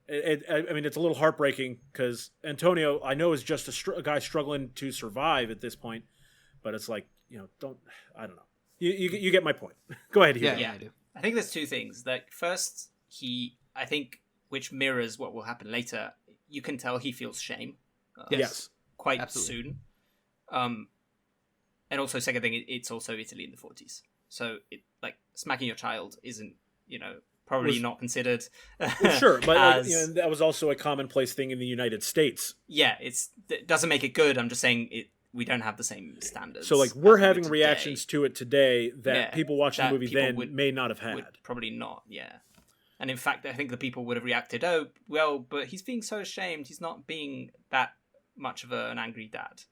I mean, it's a little heartbreaking because Antonio, I know, is just a guy struggling to survive at this point, but it's like, I don't know. You get my point. Go ahead, Hugo. Yeah, I do. I think there's two things. Like, first, which mirrors what will happen later, you can tell he feels shame. Yes. Quite Absolutely. soon. And also, second thing, it's also Italy in the 40s. So, smacking your child isn't, probably not considered. Well, sure, but that was also a commonplace thing in the United States. Yeah, it doesn't make it good. I'm just saying we don't have the same standards. So, like, we're having reactions to it today that people watching the movie then may not have had. Probably not, yeah. And in fact, I think the people would have reacted, oh, well, but he's being so ashamed. He's not being that much of an angry dad.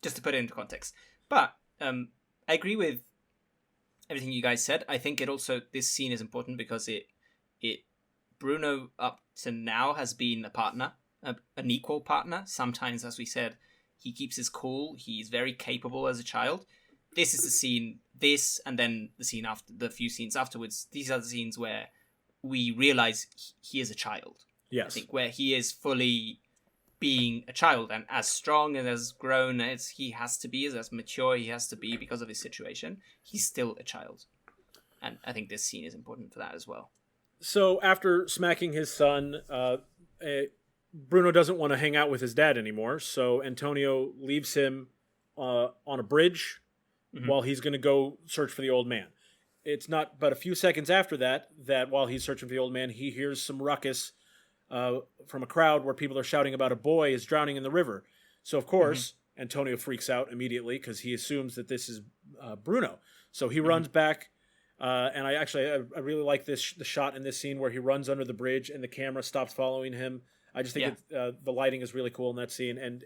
Just to put it into context. But I agree with everything you guys said. I think this scene is important because Bruno up to now has been a partner, an equal partner. Sometimes, as we said, he keeps his cool. He's very capable as a child. This is the scene, and then the scene after, the few scenes afterwards. These are the scenes where we realize he is a child. Yes. I think where he is fully being a child, and as strong and as grown as he has to be, as mature he has to be because of his situation, he's still a child. And I think this scene is important for that as well. So after smacking his son, Bruno doesn't want to hang out with his dad anymore, so Antonio leaves him on a bridge while he's going to go search for the old man. It's not but a few seconds after that while he's searching for the old man, he hears some ruckus from a crowd where people are shouting about a boy is drowning in the river. So, of course, Antonio freaks out immediately because he assumes that this is Bruno. So he runs back, and I really like the shot in this scene where he runs under the bridge and the camera stops following him. I just think the lighting is really cool in that scene, and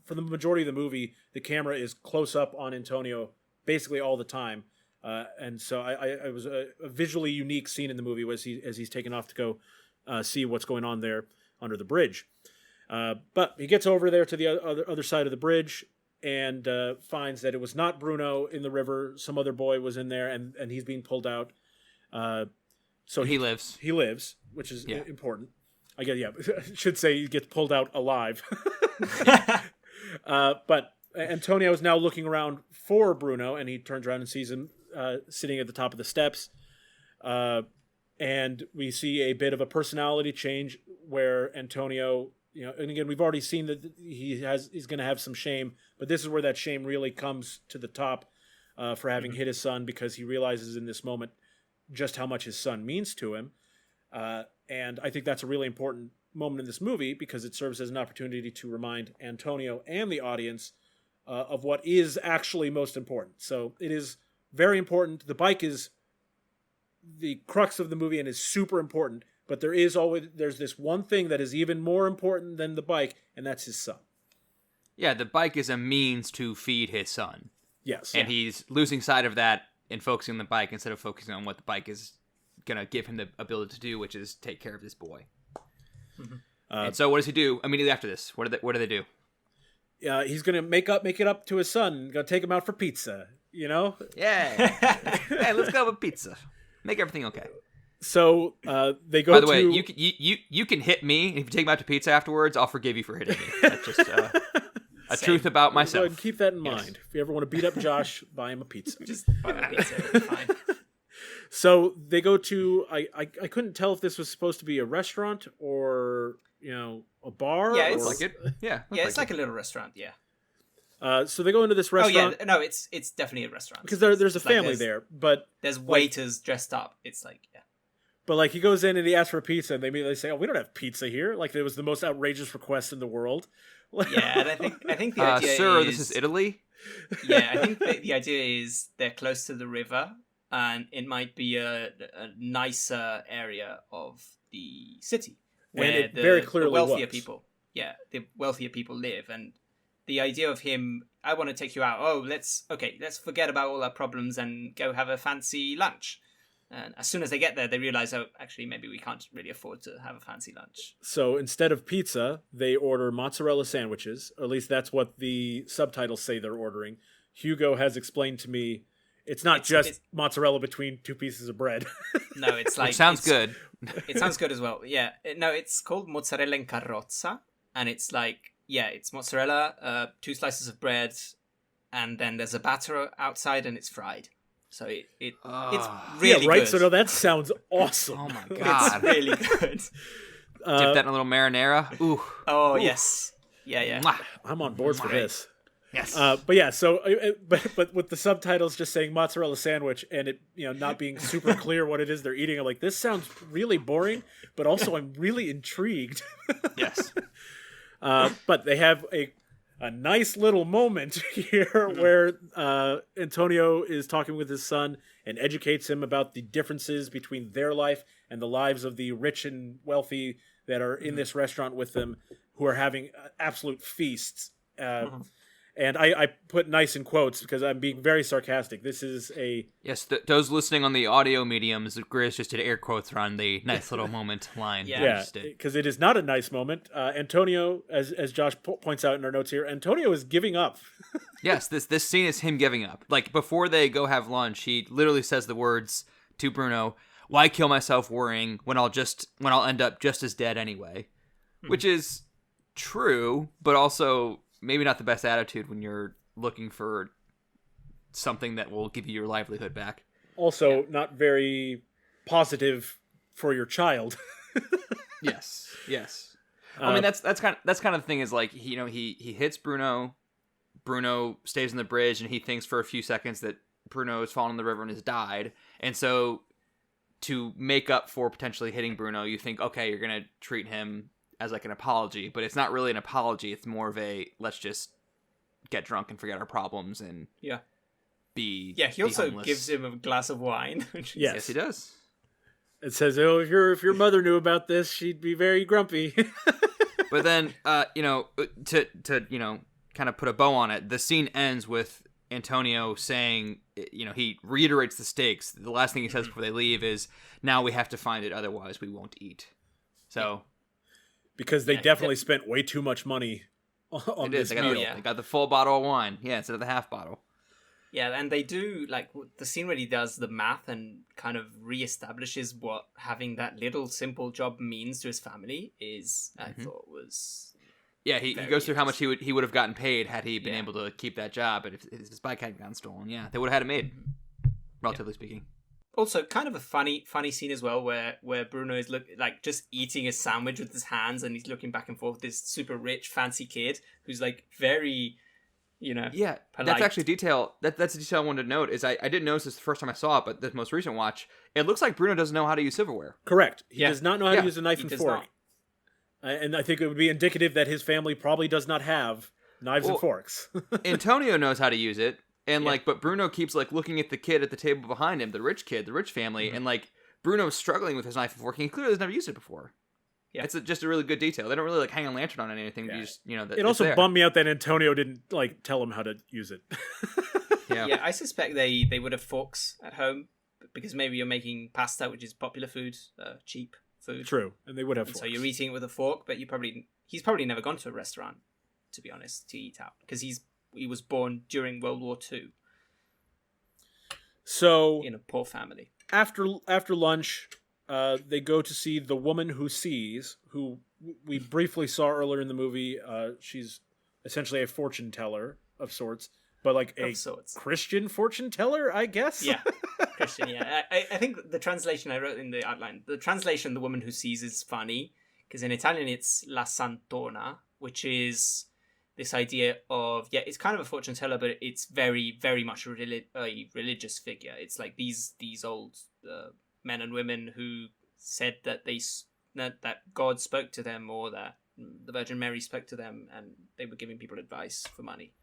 for the majority of the movie, the camera is close up on Antonio basically all the time, and so I was a visually unique scene in the movie as he's taken off to go see what's going on there under the bridge. But he gets over there to the other side of the bridge and finds that it was not Bruno in the river. Some other boy was in there, and he's being pulled out. So he lives. He lives, which is important. I guess, I should say he gets pulled out alive. But Antonio is now looking around for Bruno, and he turns around and sees him sitting at the top of the steps. And we see a bit of a personality change where Antonio, and again, we've already seen that he's going to have some shame, but this is where that shame really comes to the top for having hit his son, because he realizes in this moment just how much his son means to him. And I think that's a really important moment in this movie, because it serves as an opportunity to remind Antonio and the audience of what is actually most important. So it is very important. The bike is the crux of the movie and is super important, but there's this one thing that is even more important than the bike, and that's his son. Yeah, the bike is a means to feed his son. Yes. And he's losing sight of that and focusing on the bike instead of focusing on what the bike is going to give him the ability to do, which is take care of this boy. Mm-hmm. And so what does he do immediately after this? What do they do? He's going to make it up to his son, going to take him out for pizza, Yeah. Hey, let's go have a pizza. Make everything okay. So they go. By the way, you can hit me, and if you take me out to pizza afterwards, I'll forgive you for hitting me. That's just a truth about myself. Go ahead and keep that in mind. If you ever want to beat up Josh, buy him a pizza. Just buy him a pizza. Fine. So they go to. I couldn't tell if this was supposed to be a restaurant or a bar. Yeah, it's like it. Yeah, it's like a little restaurant. Yeah. So they go into this restaurant. Oh yeah, no, it's definitely a restaurant because there's a family there, but there's waiters dressed up. It's like But like he goes in and he asks for pizza, and they immediately say, "Oh, we don't have pizza here." Like it was the most outrageous request in the world. Yeah, and I think the idea sir, is, this is Italy. Yeah, I think the idea is they're close to the river, and it might be a nicer area of the city where the wealthier people, the wealthier people live, and the idea of him, I want to take you out. Oh, let's forget about all our problems and go have a fancy lunch. And as soon as they get there, they realize, oh, actually, maybe we can't really afford to have a fancy lunch. So instead of pizza, they order mozzarella sandwiches. Or at least that's what the subtitles say they're ordering. Hugo has explained to me it's not just mozzarella between two pieces of bread. No, it's like... It sounds good. It sounds good as well. Yeah. No, it's called mozzarella in carrozza. And it's like, it's mozzarella, 2 slices of bread, and then there's a batter outside and it's fried. So it's really right. Good. So no, that sounds awesome. Oh my god, it's really good. Dip that in a little marinara. Ooh. Oh Ooh. Yes. Yeah. I'm on board for this. Yes. But yeah. So but with the subtitles just saying mozzarella sandwich and it not being super clear what it is they're eating, I'm like, this sounds really boring, but also I'm really intrigued. Yes. But they have a nice little moment here where Antonio is talking with his son and educates him about the differences between their life and the lives of the rich and wealthy that are in this restaurant with them, who are having absolute feasts. And I put nice in quotes because I'm being very sarcastic. This is a... Yes, those listening on the audio mediums, Grizz just did air quotes around the nice little moment line. Yeah, because it is not a nice moment. Antonio, as Josh points out in our notes here, Antonio is giving up. Yes, this scene is him giving up. Like, before they go have lunch, he literally says the words to Bruno, "Why kill myself worrying when I'll end up just as dead anyway?" Which is true, but also... maybe not the best attitude when you're looking for something that will give you your livelihood back. Also, not very positive for your child. Yes. I mean, that's kind of the thing is like he hits Bruno. Bruno stays on the bridge, and he thinks for a few seconds that Bruno has fallen in the river and has died. And so, to make up for potentially hitting Bruno, you think, okay, you're gonna treat him as like an apology, but it's not really an apology. It's more of a, let's just get drunk and forget our problems and be he also homeless. gives him a glass of wine. Yes, he does. It says, "Oh, if your mother knew about this, she'd be very grumpy." But then, to kind of put a bow on it, the scene ends with Antonio saying, he reiterates the stakes. The last thing he says before they leave is, "Now we have to find it, otherwise we won't eat." So. Because they definitely spent way too much money on this meal. They got the full bottle of wine, instead of the half bottle. Yeah, and they do, like, the scene where he does the math and kind of reestablishes what having that little simple job means to his family is, I thought was... Yeah, he goes through how much he would have gotten paid had he been able to keep that job, but if his bike hadn't gotten stolen, they would have had it made, relatively speaking. Also, kind of a funny scene as well, where Bruno is just eating a sandwich with his hands, and he's looking back and forth. This super rich, fancy kid who's like very, Yeah, polite. that's actually detail. That's a detail I wanted to note. Is I didn't notice this the first time I saw it, but the most recent watch, it looks like Bruno doesn't know how to use silverware. Correct. He does not know how to use a knife and does fork. And I think it would be indicative that his family probably does not have knives and forks. Antonio knows how to use it. And but Bruno keeps looking at the kid at the table behind him, the rich kid, the rich family, and Bruno's struggling with his knife and fork. And he clearly has never used it before. Yeah, it's just a really good detail. They don't really hang a lantern on anything. Yeah. You just it also bummed me out that Antonio didn't tell him how to use it. Yeah, I suspect they would have forks at home because maybe you're making pasta, which is popular food, cheap food. True, and they would have. And forks. so you're eating it with a fork, but he's probably never gone to a restaurant, to be honest, to eat out because he was born during World War II. So in a poor family. After lunch, they go to see the woman who sees, who we briefly saw earlier in the movie. She's essentially a fortune teller of sorts, but a Christian fortune teller, I guess. Yeah, Christian. Yeah, I think the translation I wrote in the outline, the translation, the woman who sees, is funny because in Italian it's la santona, which is this idea of, it's kind of a fortune teller, but it's very, very much a religious figure. It's like these old men and women who said that that God spoke to them, or that the Virgin Mary spoke to them, and they were giving people advice for money.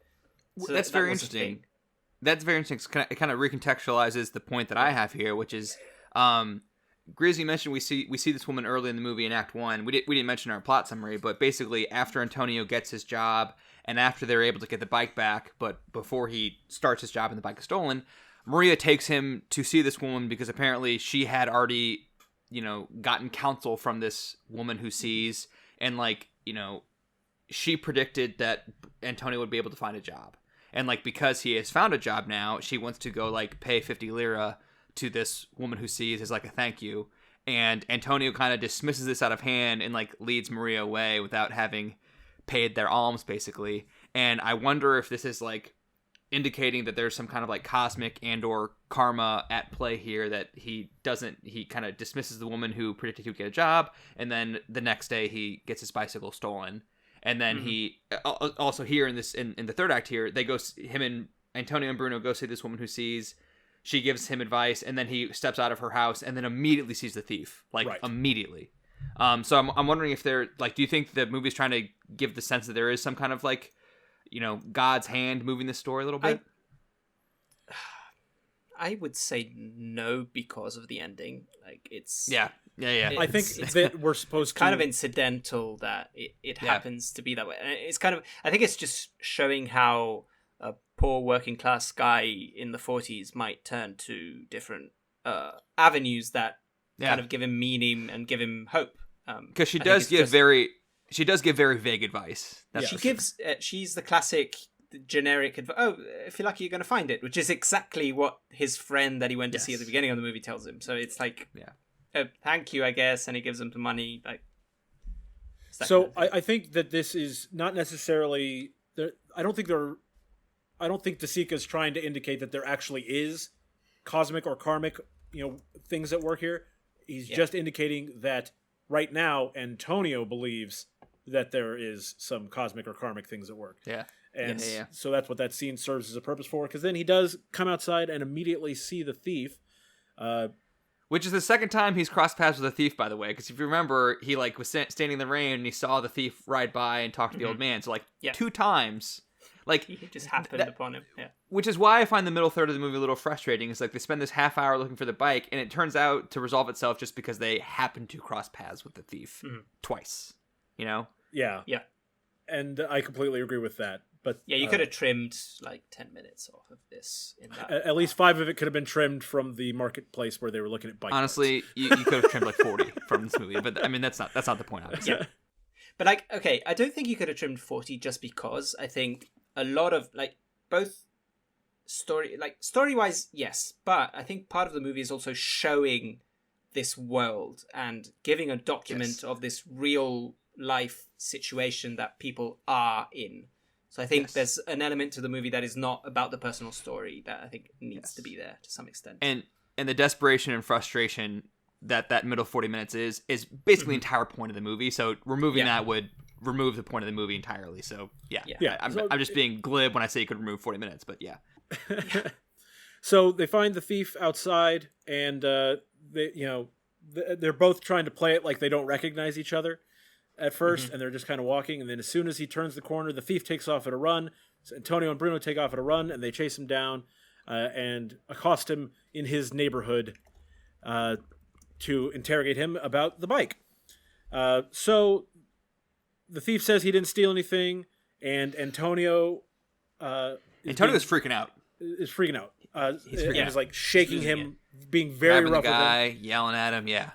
So that's very interesting. That's very interesting. It kind of recontextualizes the point that I have here, which is, Grizz, you mentioned we see this woman early in the movie in Act 1. We didn't mention our plot summary, but basically after Antonio gets his job and after they're able to get the bike back, but before he starts his job and the bike is stolen, Maria takes him to see this woman because apparently she had already, gotten counsel from this woman who sees, and she predicted that Antonio would be able to find a job. And because he has found a job now, she wants to go pay 50 lira to this woman who sees as a thank you, and Antonio kind of dismisses this out of hand and leads Maria away without having paid their alms, basically. And I wonder if this is indicating that there's some kind of cosmic and or karma at play here, that he kind of dismisses the woman who predicted he would get a job, and then the next day he gets his bicycle stolen. And then he also here in the third act here, him and Antonio and Bruno go see this woman who sees. She gives him advice, and then he steps out of her house, and then immediately sees the thief. Immediately. So I'm wondering if do you think the movie's trying to give the sense that there is some kind of God's hand moving the story a little bit? I would say no, because of the ending. It's yeah. I think that we're supposed to kind of incidental that it happens to be that way. And it's kind of, I think it's just showing how a poor working class guy in the 40s might turn to different avenues that kind of give him meaning and give him hope. Because she does give very vague advice. She's the classic generic advice. Oh, if you're lucky, you're going to find it, which is exactly what his friend that he went to see at the beginning of the movie tells him. So it's thank you, I guess, and he gives him the money. So I think that this is not necessarily. I don't think BICYCLE is trying to indicate that there actually is cosmic or karmic, things at work here. He's just indicating that right now Antonio believes that there is some cosmic or karmic things at work. Yeah. And so that's what that scene serves as a purpose for, because then he does come outside and immediately see the thief. Which is the second time he's crossed paths with a thief, by the way. Because if you remember, he was standing in the rain and he saw the thief ride by and talk to the old man. So 2 times. He just happened upon him. Yeah. Which is why I find the middle third of the movie a little frustrating. Is they spend this half hour looking for the bike, and it turns out to resolve itself just because they happen to cross paths with the thief twice. Yeah. Yeah. And I completely agree with that. But you could have trimmed 10 minutes off of this. At least 5 of it could have been trimmed from the marketplace where they were looking at bike. Honestly, you could have trimmed 40 from this movie, but I mean that's not the point, obviously. Yeah. But I don't think you could have trimmed 40 just because I think a lot of both story-wise, yes, but I think part of the movie is also showing this world and giving a document of this real life situation that people are in. So I think there's an element to the movie that is not about the personal story that I think needs to be there to some extent. And and the desperation and frustration that middle 40 minutes is basically the entire point of the movie. So removing that would remove the point of the movie entirely. So I'm just being glib when I say you could remove 40 minutes, but yeah. So they find the thief outside, and they're both trying to play it like they don't recognize each other at first, and they're just kind of walking. And then as soon as he turns the corner, the thief takes off at a run. So Antonio and Bruno take off at a run, and they chase him down and accost him in his neighborhood to interrogate him about the bike. So the thief says he didn't steal anything, and Antonio's freaking out. Is freaking out. He's freaking out. Is like shaking him, being very rough the guy, with him. yelling at him, yeah.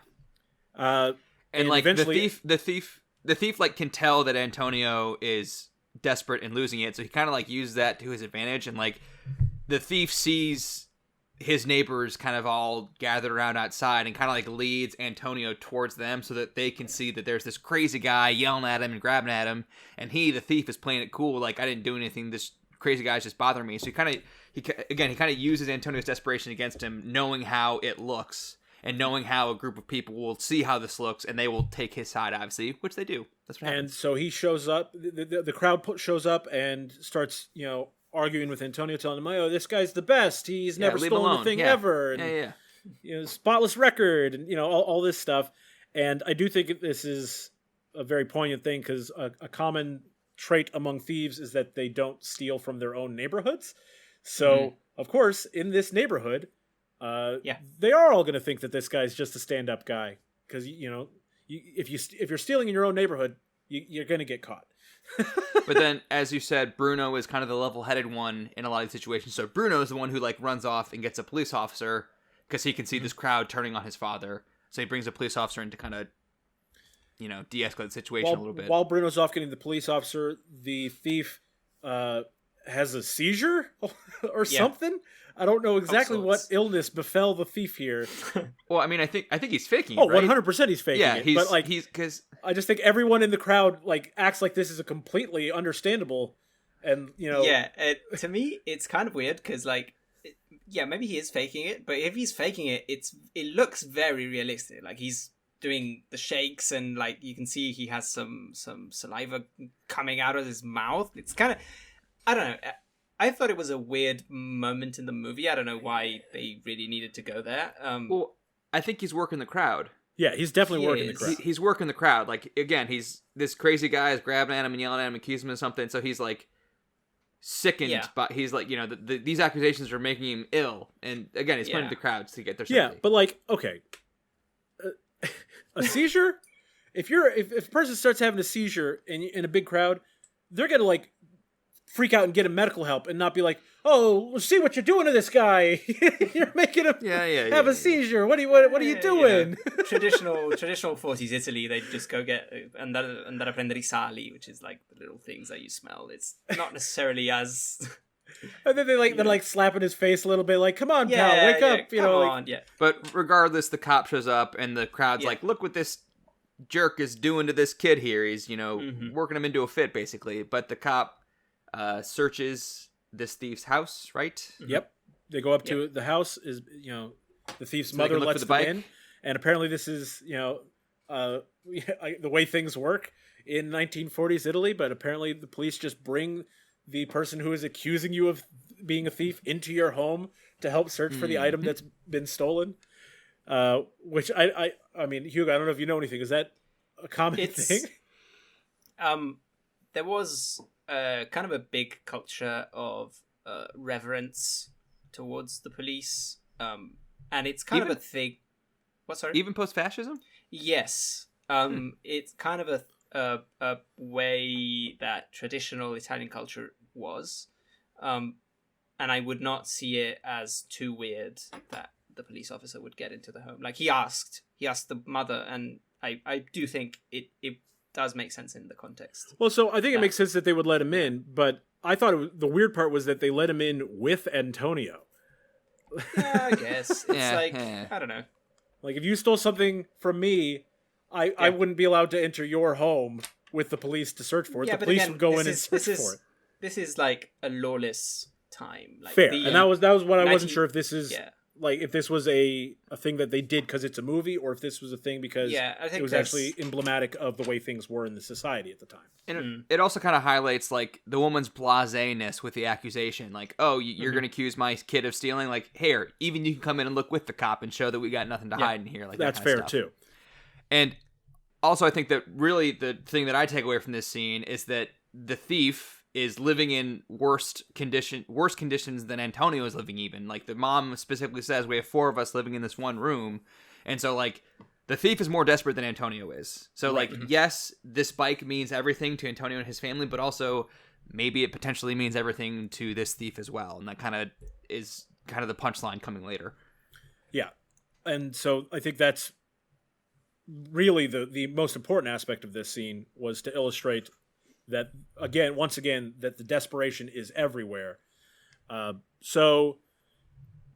And like eventually, the thief like can tell that Antonio is desperate and losing it, so he kind of like used that to his advantage, and like the thief sees his neighbors kind of all gathered around outside and kind of like leads Antonio towards them so that they can see that there's this crazy guy yelling at him and grabbing at him, and the thief is playing it cool, like I didn't do anything, this crazy guy's just bothering me. So he kind of uses Antonio's desperation against him, knowing how it looks and knowing how a group of people will see how this looks, and they will take his side, obviously, which they do. That's what happens. And so he shows up, the crowd shows up and starts, arguing with Antonio, telling him, "Oh, this guy's the best. He's never stolen a thing ever. And, spotless record, and all this stuff." And I do think this is a very poignant thing, because a common trait among thieves is that they don't steal from their own neighborhoods. So, of course, in this neighborhood, they are all going to think that this guy's just a stand-up guy, because if you're stealing in your own neighborhood, you're going to get caught. But then, as you said, Bruno is kind of the level-headed one in a lot of situations. So Bruno is the one who like runs off and gets a police officer because he can see this crowd turning on his father. So he brings a police officer in to kind of, de-escalate the situation a little bit. While Bruno's off getting the police officer, the thief has a seizure or something. I don't know exactly what illness befell the thief here. Well, I mean, I think he's faking it, right? 100% he's faking it. Yeah, but because I just think everyone in the crowd acts like this is a completely understandable, and to me it's kind of weird because maybe he is faking it, but if he's faking it, it looks very realistic. Like he's doing the shakes, and like you can see he has some saliva coming out of his mouth. It's kind of, I don't know. I thought it was a weird moment in the movie. I don't know why they really needed to go there. Well, I think he's working the crowd. Yeah, he's definitely working the crowd. He's working the crowd. Like, again, this crazy guy is grabbing at him and yelling at him, accusing him of something. So he's like sickened, but he's like, these accusations are making him ill. And again, he's playing the crowd to get their sympathy. Yeah, but okay, a seizure. If a person starts having a seizure in a big crowd, they're gonna freak out and get him medical help, and not be like, "Oh, see what you're doing to this guy. You're making him have a seizure. What are you doing?" Traditional 40s Italy, they just go get andare a prendere I sali, which is like the little things that you smell. It's not necessarily as. And then they're slapping his face a little bit, like, "Come on, pal, wake up!" Come on. But regardless, the cop shows up, and the crowd's like, "Look what this jerk is doing to this kid here. He's working him into a fit, basically." But the cop searches this thief's house, right? Yep. They go up to the house. Is the thief's mother lets them in, and apparently this is the way things work in 1940s Italy. But apparently the police just bring the person who is accusing you of being a thief into your home to help search for the item that's been stolen. Which I mean, Hugo, I don't know if you know anything. Is that a common thing? There was kind of a big culture of reverence towards the police, and it's kind of a thing. What, sorry? Even post-fascism? Yes. It's kind of a way that traditional Italian culture was, and I would not see it as too weird that the police officer would get into the home. Like he asked the mother, and I do think it does make sense in the context. Well, so I think it makes sense that they would let him in, but I thought the weird part was that they let him in with Antonio. Yeah, I guess. It's I don't know. Like, if you stole something from me, I wouldn't be allowed to enter your home with the police to search for it. The police would go in and search for it. This is like a lawless time. Like fair. And that was what I wasn't sure if this is like if this was a thing that they did because it's a movie, or if this was a thing because I think it was actually emblematic of the way things were in the society at the time. And it also kind of highlights like the woman's blasé-ness with the accusation. Like, oh, you're going to accuse my kid of stealing? Like, here, even you can come in and look with the cop and show that we got nothing to hide in here. Like that's that kind fair of stuff. too. And also, I think that really the thing that I take away from this scene is that the thief is living in worse conditions than Antonio is living even. Like, the mom specifically says, we have 4 of us living in this one room. And so, like, the thief is more desperate than Antonio is. So, like, yes, this bike means everything to Antonio and his family, but also maybe it potentially means everything to this thief as well. And that kind of is kind of the punchline coming later. Yeah. And so I think that's really the most important aspect of this scene, was to illustrate that, once again, that the desperation is everywhere. So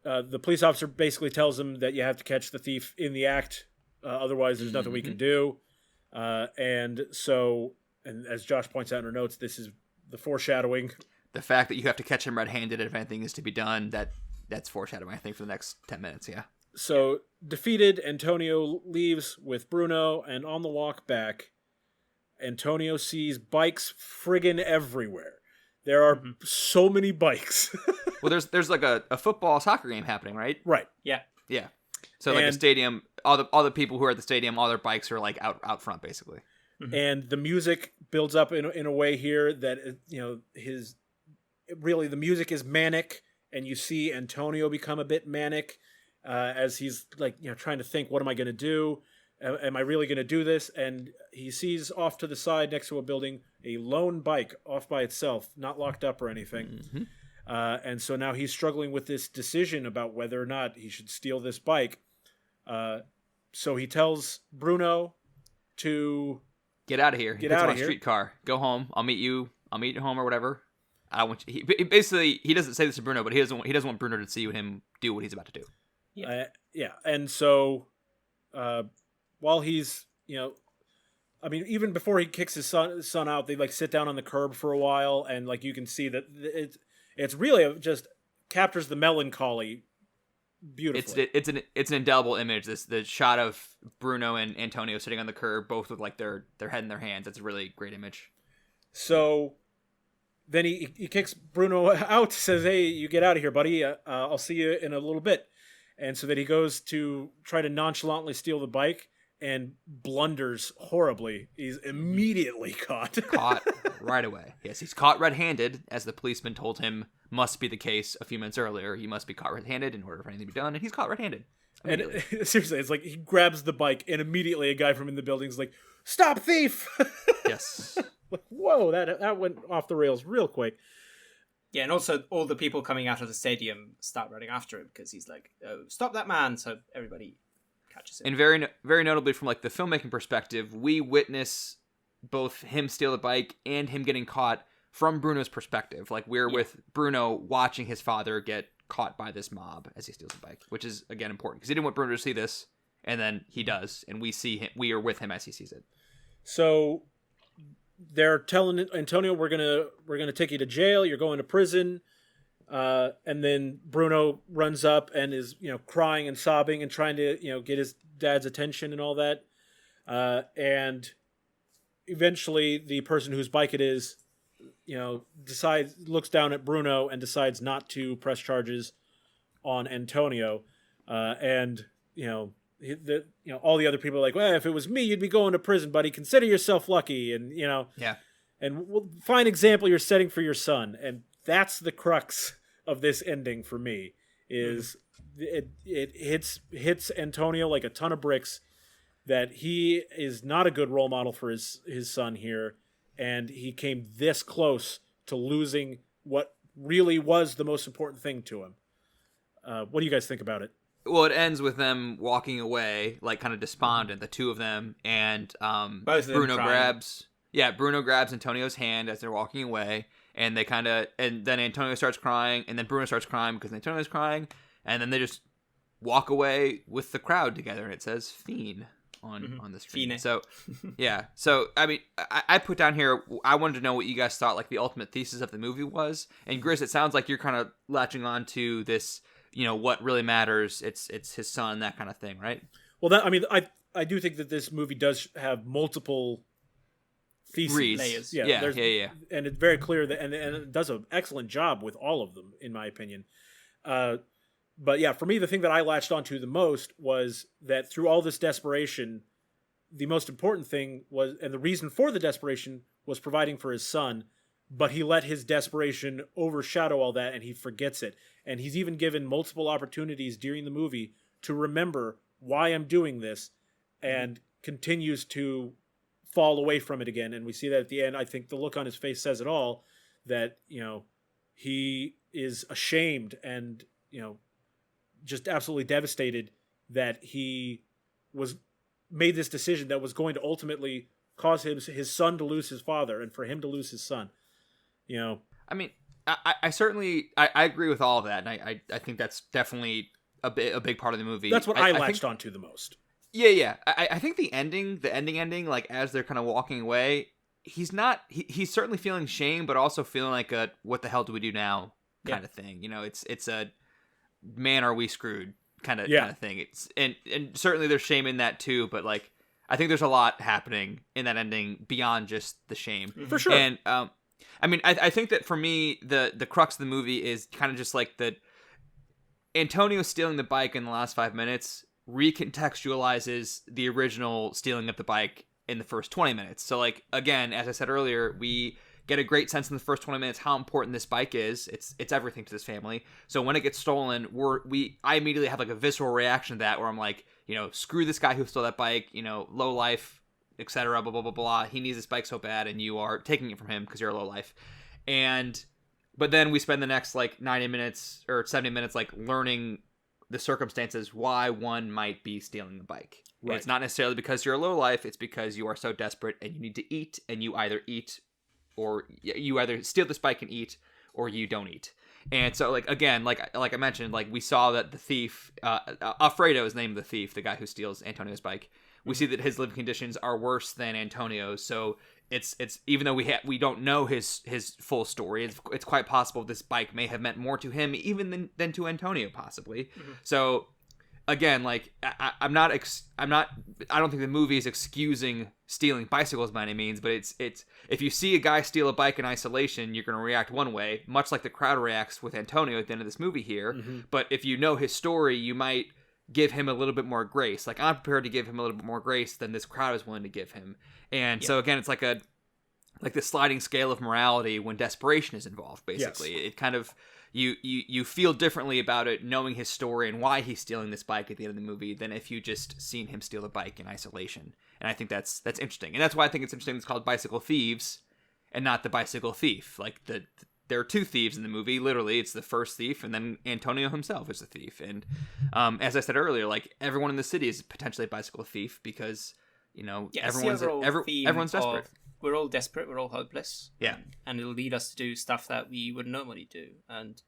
the police officer basically tells him that you have to catch the thief in the act, otherwise there's nothing we can do. And as Josh points out in her notes, this is the foreshadowing. The fact that you have to catch him red-handed if anything is to be done, that's foreshadowing, I think, for the next 10 minutes, yeah. So, defeated, Antonio leaves with Bruno, and on the walk back, Antonio sees bikes friggin' everywhere. There are so many bikes. Well, there's like a football soccer game happening, right? Right. Yeah. Yeah. So like a stadium, all the people who are at the stadium, all their bikes are like out front, basically. And the music builds up in a way here that, the music is manic, and you see Antonio become a bit manic as he's like, trying to think, what am I going to do? Am I really going to do this? And he sees off to the side next to a building a lone bike off by itself, not locked up or anything. And so now he's struggling with this decision about whether or not he should steal this bike. So he tells Bruno to get out of here. Get out of here. Streetcar. Go home. I'll meet you home or whatever. I want you. He doesn't say this to Bruno, but he doesn't want Bruno to see him do what he's about to do. Yeah. And so while he's, even before he kicks his son out, they like sit down on the curb for a while, and like you can see that it's really just captures the melancholy beautifully. It's an indelible image. The shot of Bruno and Antonio sitting on the curb, both with like their head in their hands. It's a really great image. So then he kicks Bruno out, says, "Hey, you get out of here, buddy. I'll see you in a little bit." And so then he goes to try to nonchalantly steal the bike and blunders horribly. He's immediately caught. Caught right away. Yes, he's caught red-handed, as the policeman told him must be the case a few minutes earlier. He must be caught red-handed in order for anything to be done, and he's caught red-handed. And seriously, it's like he grabs the bike, and immediately a guy from in the building is like, "Stop, thief!" Yes. Like, whoa, that went off the rails real quick. Yeah, and also all the people coming out of the stadium start running after him because he's like, "Oh, stop that man!" So everybody catches him. And very very notably, from like the filmmaking perspective, we witness both him steal the bike and him getting caught from Bruno's perspective. Like we're with Bruno watching his father get caught by this mob as he steals the bike, which is again important because he didn't want Bruno to see this, and then he does, and we see him. We are with him as he sees it. So they're telling Antonio, we're gonna take you to jail. You're going to prison. And then Bruno runs up and is crying and sobbing and trying to get his dad's attention and all that. And eventually, the person whose bike it is, looks down at Bruno and decides not to press charges on Antonio. And all the other people are like, well, if it was me, you'd be going to prison, buddy. Consider yourself lucky. And, Yeah. And fine example you're setting for your son. And that's the crux of this ending for me, is it hits Antonio like a ton of bricks that he is not a good role model for his son here. And he came this close to losing what really was the most important thing to him. What do you guys think about it? Well, it ends with them walking away, like kind of despondent, the two of them, and Both of them Bruno crying. Bruno grabs Antonio's hand as they're walking away, and and then Antonio starts crying, and then Bruno starts crying because Antonio's crying, and then they just walk away with the crowd together, and it says "Fiend" on the screen. Fine. So, yeah. So, I mean, I put down here, I wanted to know what you guys thought, like, the ultimate thesis of the movie was, and Grizz, it sounds like you're kind of latching on to this what really matters. It's his son, that kind of thing, right? Well, I do think that this movie does have multiple theses. Layers. Yeah. And it's very clear that, and it does an excellent job with all of them, in my opinion. But yeah, for me, the thing that I latched onto the most was that through all this desperation, the most important thing was, and the reason for the desperation was providing for his son, but he let his desperation overshadow all that, and he forgets it. And he's even given multiple opportunities during the movie to remember why I'm doing this, and continues to fall away from it again. And we see that at the end. I think the look on his face says it all, that, he is ashamed and, just absolutely devastated that he made this decision that was going to ultimately cause his son to lose his father, and for him to lose his son. I mean, I certainly agree with all of that, and I think that's definitely a big part of the movie. That's what I latched onto the most. Yeah. I think the ending, like as they're kind of walking away, he's certainly feeling shame, but also feeling like a what the hell do we do now kind of thing. It's a man, are we screwed kind of thing. It's and certainly there's shame in that too, but like I think there's a lot happening in that ending beyond just the shame. For sure. And I mean, I think that for me, the crux of the movie is kind of just like the Antonio stealing the bike in the last 5 minutes recontextualizes the original stealing of the bike in the first 20 minutes. So like, again, as I said earlier, we get a great sense in the first 20 minutes how important this bike is. It's everything to this family. So when it gets stolen, I immediately have like a visceral reaction to that, where I'm like, screw this guy who stole that bike, low life, etc. Blah blah blah blah. He needs this bike so bad, and you are taking it from him because you're a low life. But then we spend the next like 90 minutes or 70 minutes like learning the circumstances why one might be stealing the bike. Right. It's not necessarily because you're a low life. It's because you are so desperate and you need to eat, and you either eat, or you either steal this bike and eat, or you don't eat. And so, like, again, like I mentioned, like we saw that the thief, Alfredo is the name of the thief, the guy who steals Antonio's bike. We see that his living conditions are worse than Antonio's. So it's even though we don't know his full story, it's quite possible this bike may have meant more to him even than to Antonio, possibly. Mm-hmm. So again, like I don't think the movie is excusing stealing bicycles by any means, but it's if you see a guy steal a bike in isolation, you're going to react one way, much like the crowd reacts with Antonio at the end of this movie here. Mm-hmm. But if you know his story, you might give him a little bit more grace. Like, I'm prepared to give him a little bit more grace than this crowd is willing to give him. And so again, it's like the sliding scale of morality when desperation is involved, basically. Yes. It kind of, you feel differently about it knowing his story and why he's stealing this bike at the end of the movie than if you just seen him steal the bike in isolation. And I think that's interesting. And that's why I think it's interesting it's called Bicycle Thieves and not the Bicycle Thief. Like, there are two thieves in the movie. Literally, it's the first thief, and then Antonio himself is the thief. And as I said earlier, like, everyone in the city is potentially a bicycle thief because, everyone's desperate. We're all desperate. We're all hopeless. Yeah, and it'll lead us to do stuff that we would normally do. And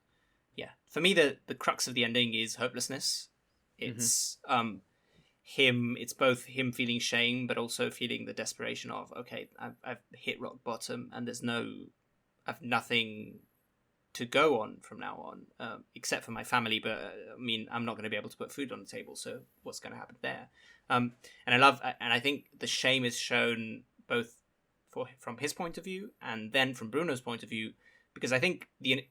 yeah, for me, the crux of the ending is hopelessness. It's him. It's both him feeling shame, but also feeling the desperation of, okay, I've hit rock bottom, and I've nothing to go on from now on, except for my family. But I mean, I'm not going to be able to put food on the table. So what's going to happen there? And I think the shame is shown both from his point of view and then from Bruno's point of view, because I think the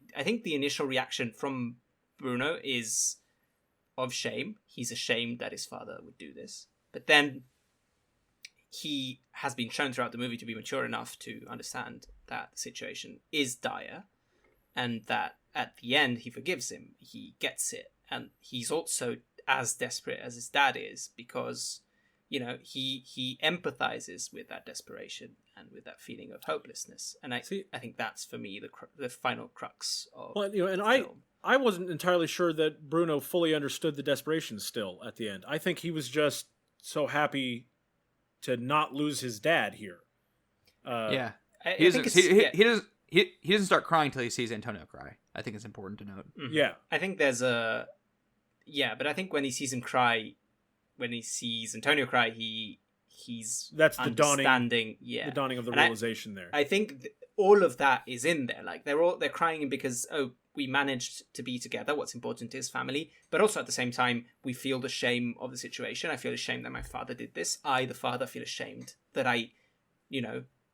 initial reaction from Bruno is of shame. He's ashamed that his father would do this, but then he has been shown throughout the movie to be mature enough to understand that the situation is dire, and that at the end he forgives him. He gets it, and he's also as desperate as his dad is because, he empathizes with that desperation and with that feeling of hopelessness. And I think that's, for me, the final crux of the film. I wasn't entirely sure that Bruno fully understood the desperation still at the end. I think he was just so happy to not lose his dad here. He doesn't start crying until he sees Antonio cry. I think it's important to note. Mm-hmm. Yeah. I think but I think when he sees him cry, when he sees Antonio cry, that's the dawning. Yeah, the dawning of the realization there. I think all of that is in there. Like, they're crying because, oh, we managed to be together. What's important is family. But also at the same time, we feel the shame of the situation. I feel ashamed that my father did this. I, the father, feel ashamed that I,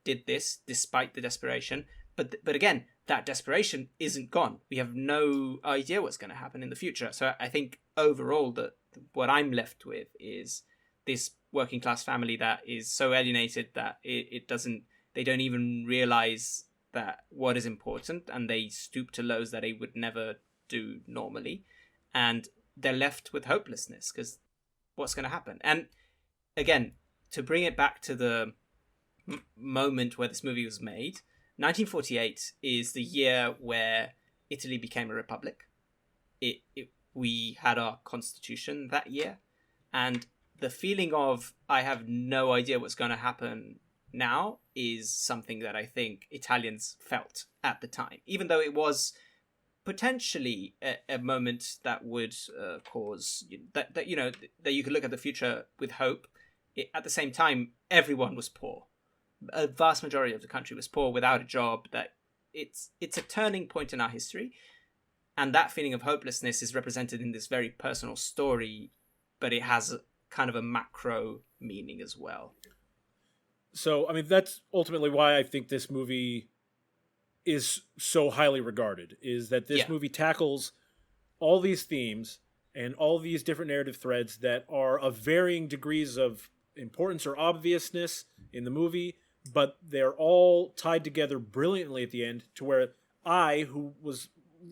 did this despite the desperation. But again, that desperation isn't gone. We have no idea what's going to happen in the future. So I think overall that what I'm left with is this working class family that is so alienated that they don't even realize that what is important, and they stoop to lows that they would never do normally, and they're left with hopelessness because what's going to happen? And again, to bring it back to the moment where this movie was made, 1948 is the year where Italy became a republic. We had our constitution that year, and the feeling of I have no idea what's going to happen now is something that I think Italians felt at the time, even though it was potentially a moment that would cause that you could look at the future with hope. At the same time, everyone was poor. A vast majority of the country was poor, without a job. That it's a turning point in our history, and that feeling of hopelessness is represented in this very personal story, but it has kind of a macro meaning as well. So, I mean, that's ultimately why I think this movie is so highly regarded, is that this movie tackles all these themes and all these different narrative threads that are of varying degrees of importance or obviousness in the movie, but they're all tied together brilliantly at the end to where who was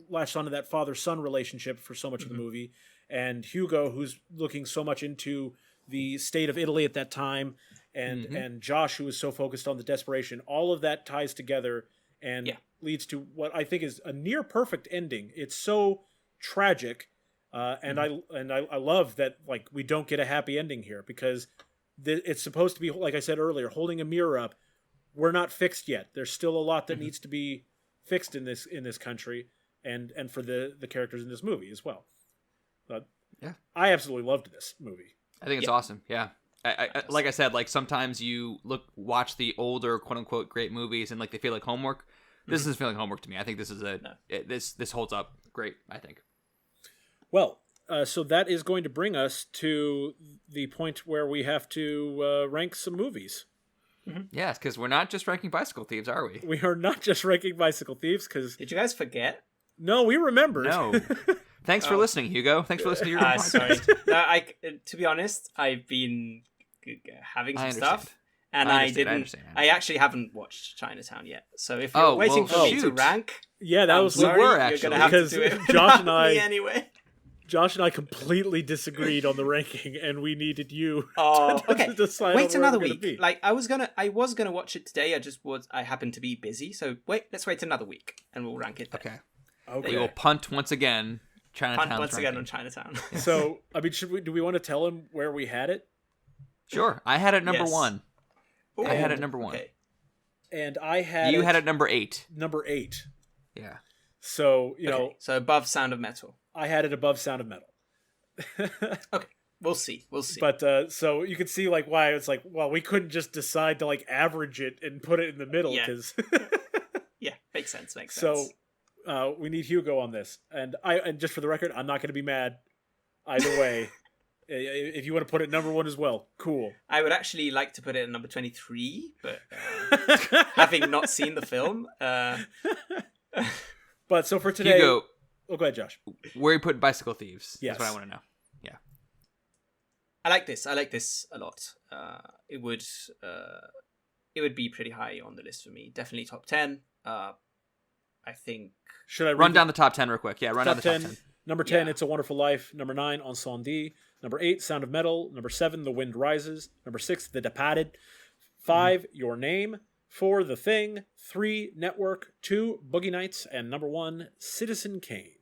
latched onto that father-son relationship for so much of the movie, and Hugo, who's looking so much into the state of Italy at that time, and Josh, who is so focused on the desperation, all of that ties together and leads to what I think is a near perfect ending. It's so tragic, and I love that we don't get a happy ending here, because it's supposed to be, like I said earlier, holding a mirror up. We're not fixed yet. There's still a lot that needs to be fixed in this country, and for the characters in this movie as well. But I absolutely loved this movie. I think it's awesome. Yeah. I like I said, sometimes you watch the older quote unquote great movies and they feel like homework. This doesn't feel like homework to me. I think this is this holds up great, I think. Well, so that is going to bring us to the point where we have to rank some movies. Yes, because we're not just ranking Bicycle Thieves, are we? We are not just ranking Bicycle Thieves, because... Did you guys forget? No, we remembered. No. Thanks for listening, Hugo. Thanks for listening to your podcast. Sorry. No, to be honest, I've been having some stuff, and I actually haven't watched Chinatown yet. So if you're waiting for me to rank, that was sorry, we were actually, you're gonna have to do it. Josh and I anyway. Josh and I completely disagreed on the ranking, and we needed you to decide. Wait another week. I was gonna watch it today. I happened to be busy, so let's wait another week, and we'll rank it then. Okay. We will punt once again. Punt once again on Chinatown. So, I mean, do we want to tell him where we had it? Sure. I had it number 1. Ooh, I had it number 1. Okay. And I had You had it number 8. Number 8. Yeah. So, so above Sound of Metal. I had it above Sound of Metal. Okay. We'll see. But so you can see why it's we couldn't just decide to average it and put it in the middle, because makes sense. So we need Hugo on this, and just for the record, I'm not going to be mad either way. If you want to put it number 1 as well, cool. I would actually like to put it at number 23, but having not seen the film. But so for today, Hugo, go ahead, Josh. Where you put Bicycle Thieves? Yes. That's what I want to know. Yeah. I like this a lot. It would be pretty high on the list for me. Definitely top 10. I think. Should I run down the top 10 real quick? Yeah, run down the top 10. Number 10, It's a Wonderful Life. Number 9, Incendie. Number 8, Sound of Metal. Number 7, The Wind Rises. Number 6, The Departed. 5, Your Name. 4, The Thing. 3, Network. 2, Boogie Nights. And number 1, Citizen Kane.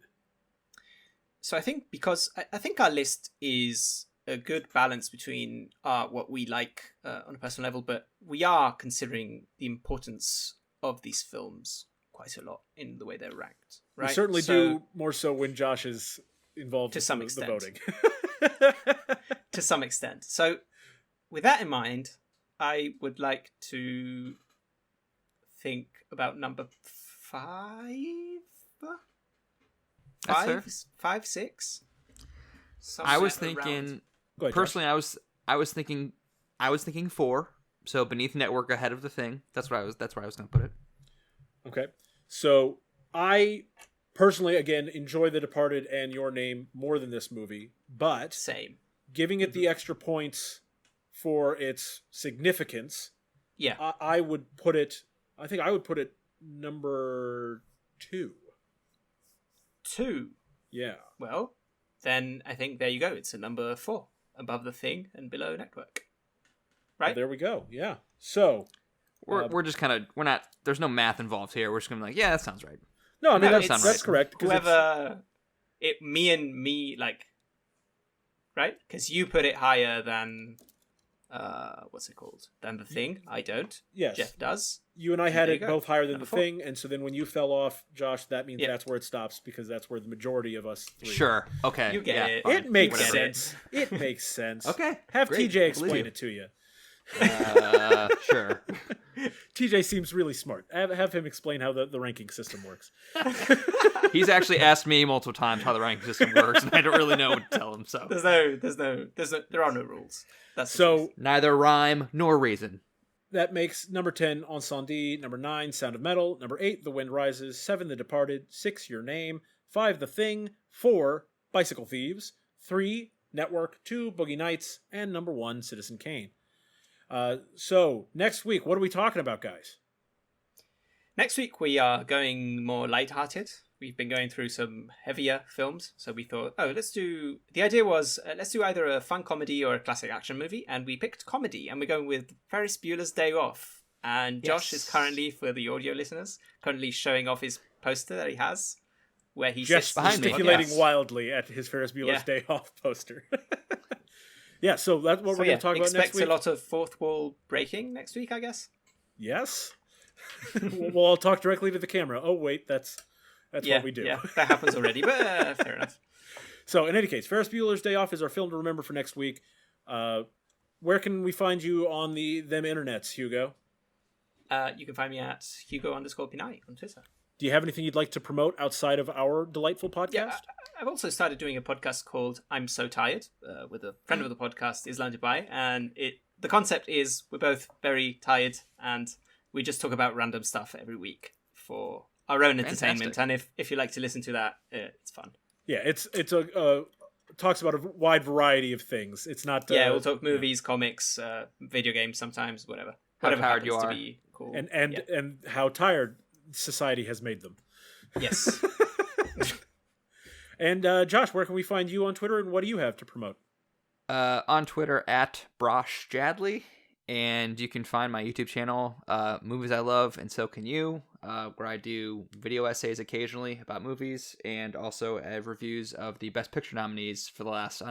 So I think I think our list is a good balance between what we like on a personal level, but we are considering the importance of these films quite a lot in the way they're ranked. Right? We certainly do, more so when Josh is involved to some in extent. the voting. To some extent. So with that in mind, I would like to think about number 5. That's fair. Five, six. I was Somewhere around. thinking Go ahead, personally. I was thinking 4. So beneath network, ahead of the thing. That's where I was going to put it. Okay. So I personally, again, enjoy The Departed and Your Name more than this movie, but Same. giving it the extra points for its significance, Yeah. I would put it. I think I would put it number 2. 2. Yeah. Well, then I think there you go. It's a number 4, above the thing and below network. Right? Well, there we go. Yeah. So We're just kind of we're not. There's no math involved here. We're just gonna be like, yeah, that sounds right. no, I mean No, that's correct. 'Cause Whoever me like, right? Because you put it higher than what's it called? Than the thing. I don't. yes, Jeff does. you and I had There it you go. both higher than Number the 4. thing, and so then when you fell off, Josh, that means Yeah. that's where it stops because that's where the majority of us three. Sure. Okay. You get yeah, it. fine. It makes Whatever. sense. It makes sense. Okay. Have great. TJ I believe explain you. it to you. Sure. TJ seems really smart. Have him explain how the ranking system works. He's actually asked me multiple times how the ranking system works, and I don't really know what to tell him. So There are no rules. That's the So truth. neither rhyme nor reason. that makes number 10, Incendie. Number 9, Sound of Metal. Number 8, The Wind Rises. 7, The Departed. 6, Your Name. 5, The Thing. 4, Bicycle Thieves. 3, Network. 2, Boogie Nights. And number 1, Citizen Kane. So next week, what are we talking about, guys? Next week we are going more light-hearted. We've been going through some heavier films, so we thought, let's do either a fun comedy or a classic action movie, and we picked comedy, and we're going with Ferris Bueller's Day Off. And Josh is currently, for the audio listeners, showing off his poster that he has, where he sits behind me. gesticulating Yes. wildly at his Ferris Bueller's Day Off poster. Yeah, so that's what we're going to talk about next Expect week. a lot of fourth wall breaking next week, I guess. Yes. Well, I'll talk directly to the camera. Oh, wait, that's what we do. Yeah, that happens already, but fair enough. So, in any case, Ferris Bueller's Day Off is our film to remember for next week. Where can we find you on them internets, Hugo? You can find me at Hugo_Pinay on Twitter. Do you have anything you'd like to promote outside of our delightful podcast? Yeah, I've also started doing a podcast called I'm So Tired with a friend of the podcast, Islam Dubai, and the concept is we're both very tired and we just talk about random stuff every week for our own entertainment. Fantastic. And if you like to listen to that, it's fun. Yeah, it's talks about a wide variety of things. It's not We'll talk movies, comics, video games sometimes, whatever. Whatever tired you happens to are. be cool. and how tired society has made them. Yes. And Josh, where can we find you on Twitter, and what do you have to promote? On Twitter at Brosh Jadley, and you can find my YouTube channel, Movies I Love and So Can You, where I do video essays occasionally about movies, and also have reviews of the Best Picture nominees for the last,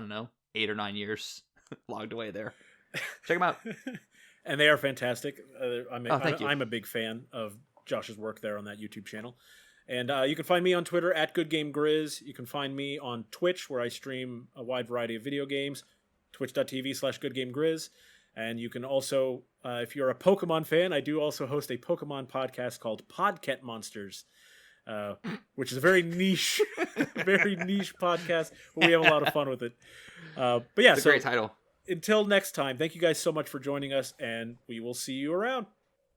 8 or 9 years logged away there. Check them out. And they are fantastic. Thank you. I'm a big fan of Josh's work there on that YouTube channel. And you can find me on Twitter at GoodGameGrizz. You can find me on Twitch, where I stream a wide variety of video games, twitch.tv/GoodGameGrizz. And you can also, if you're a Pokemon fan, I do also host a Pokemon podcast called Podcat Monsters, which is a very niche podcast, but we have a lot of fun with it. But yeah, It's a great title. Until next time, thank you guys so much for joining us, and we will see you around.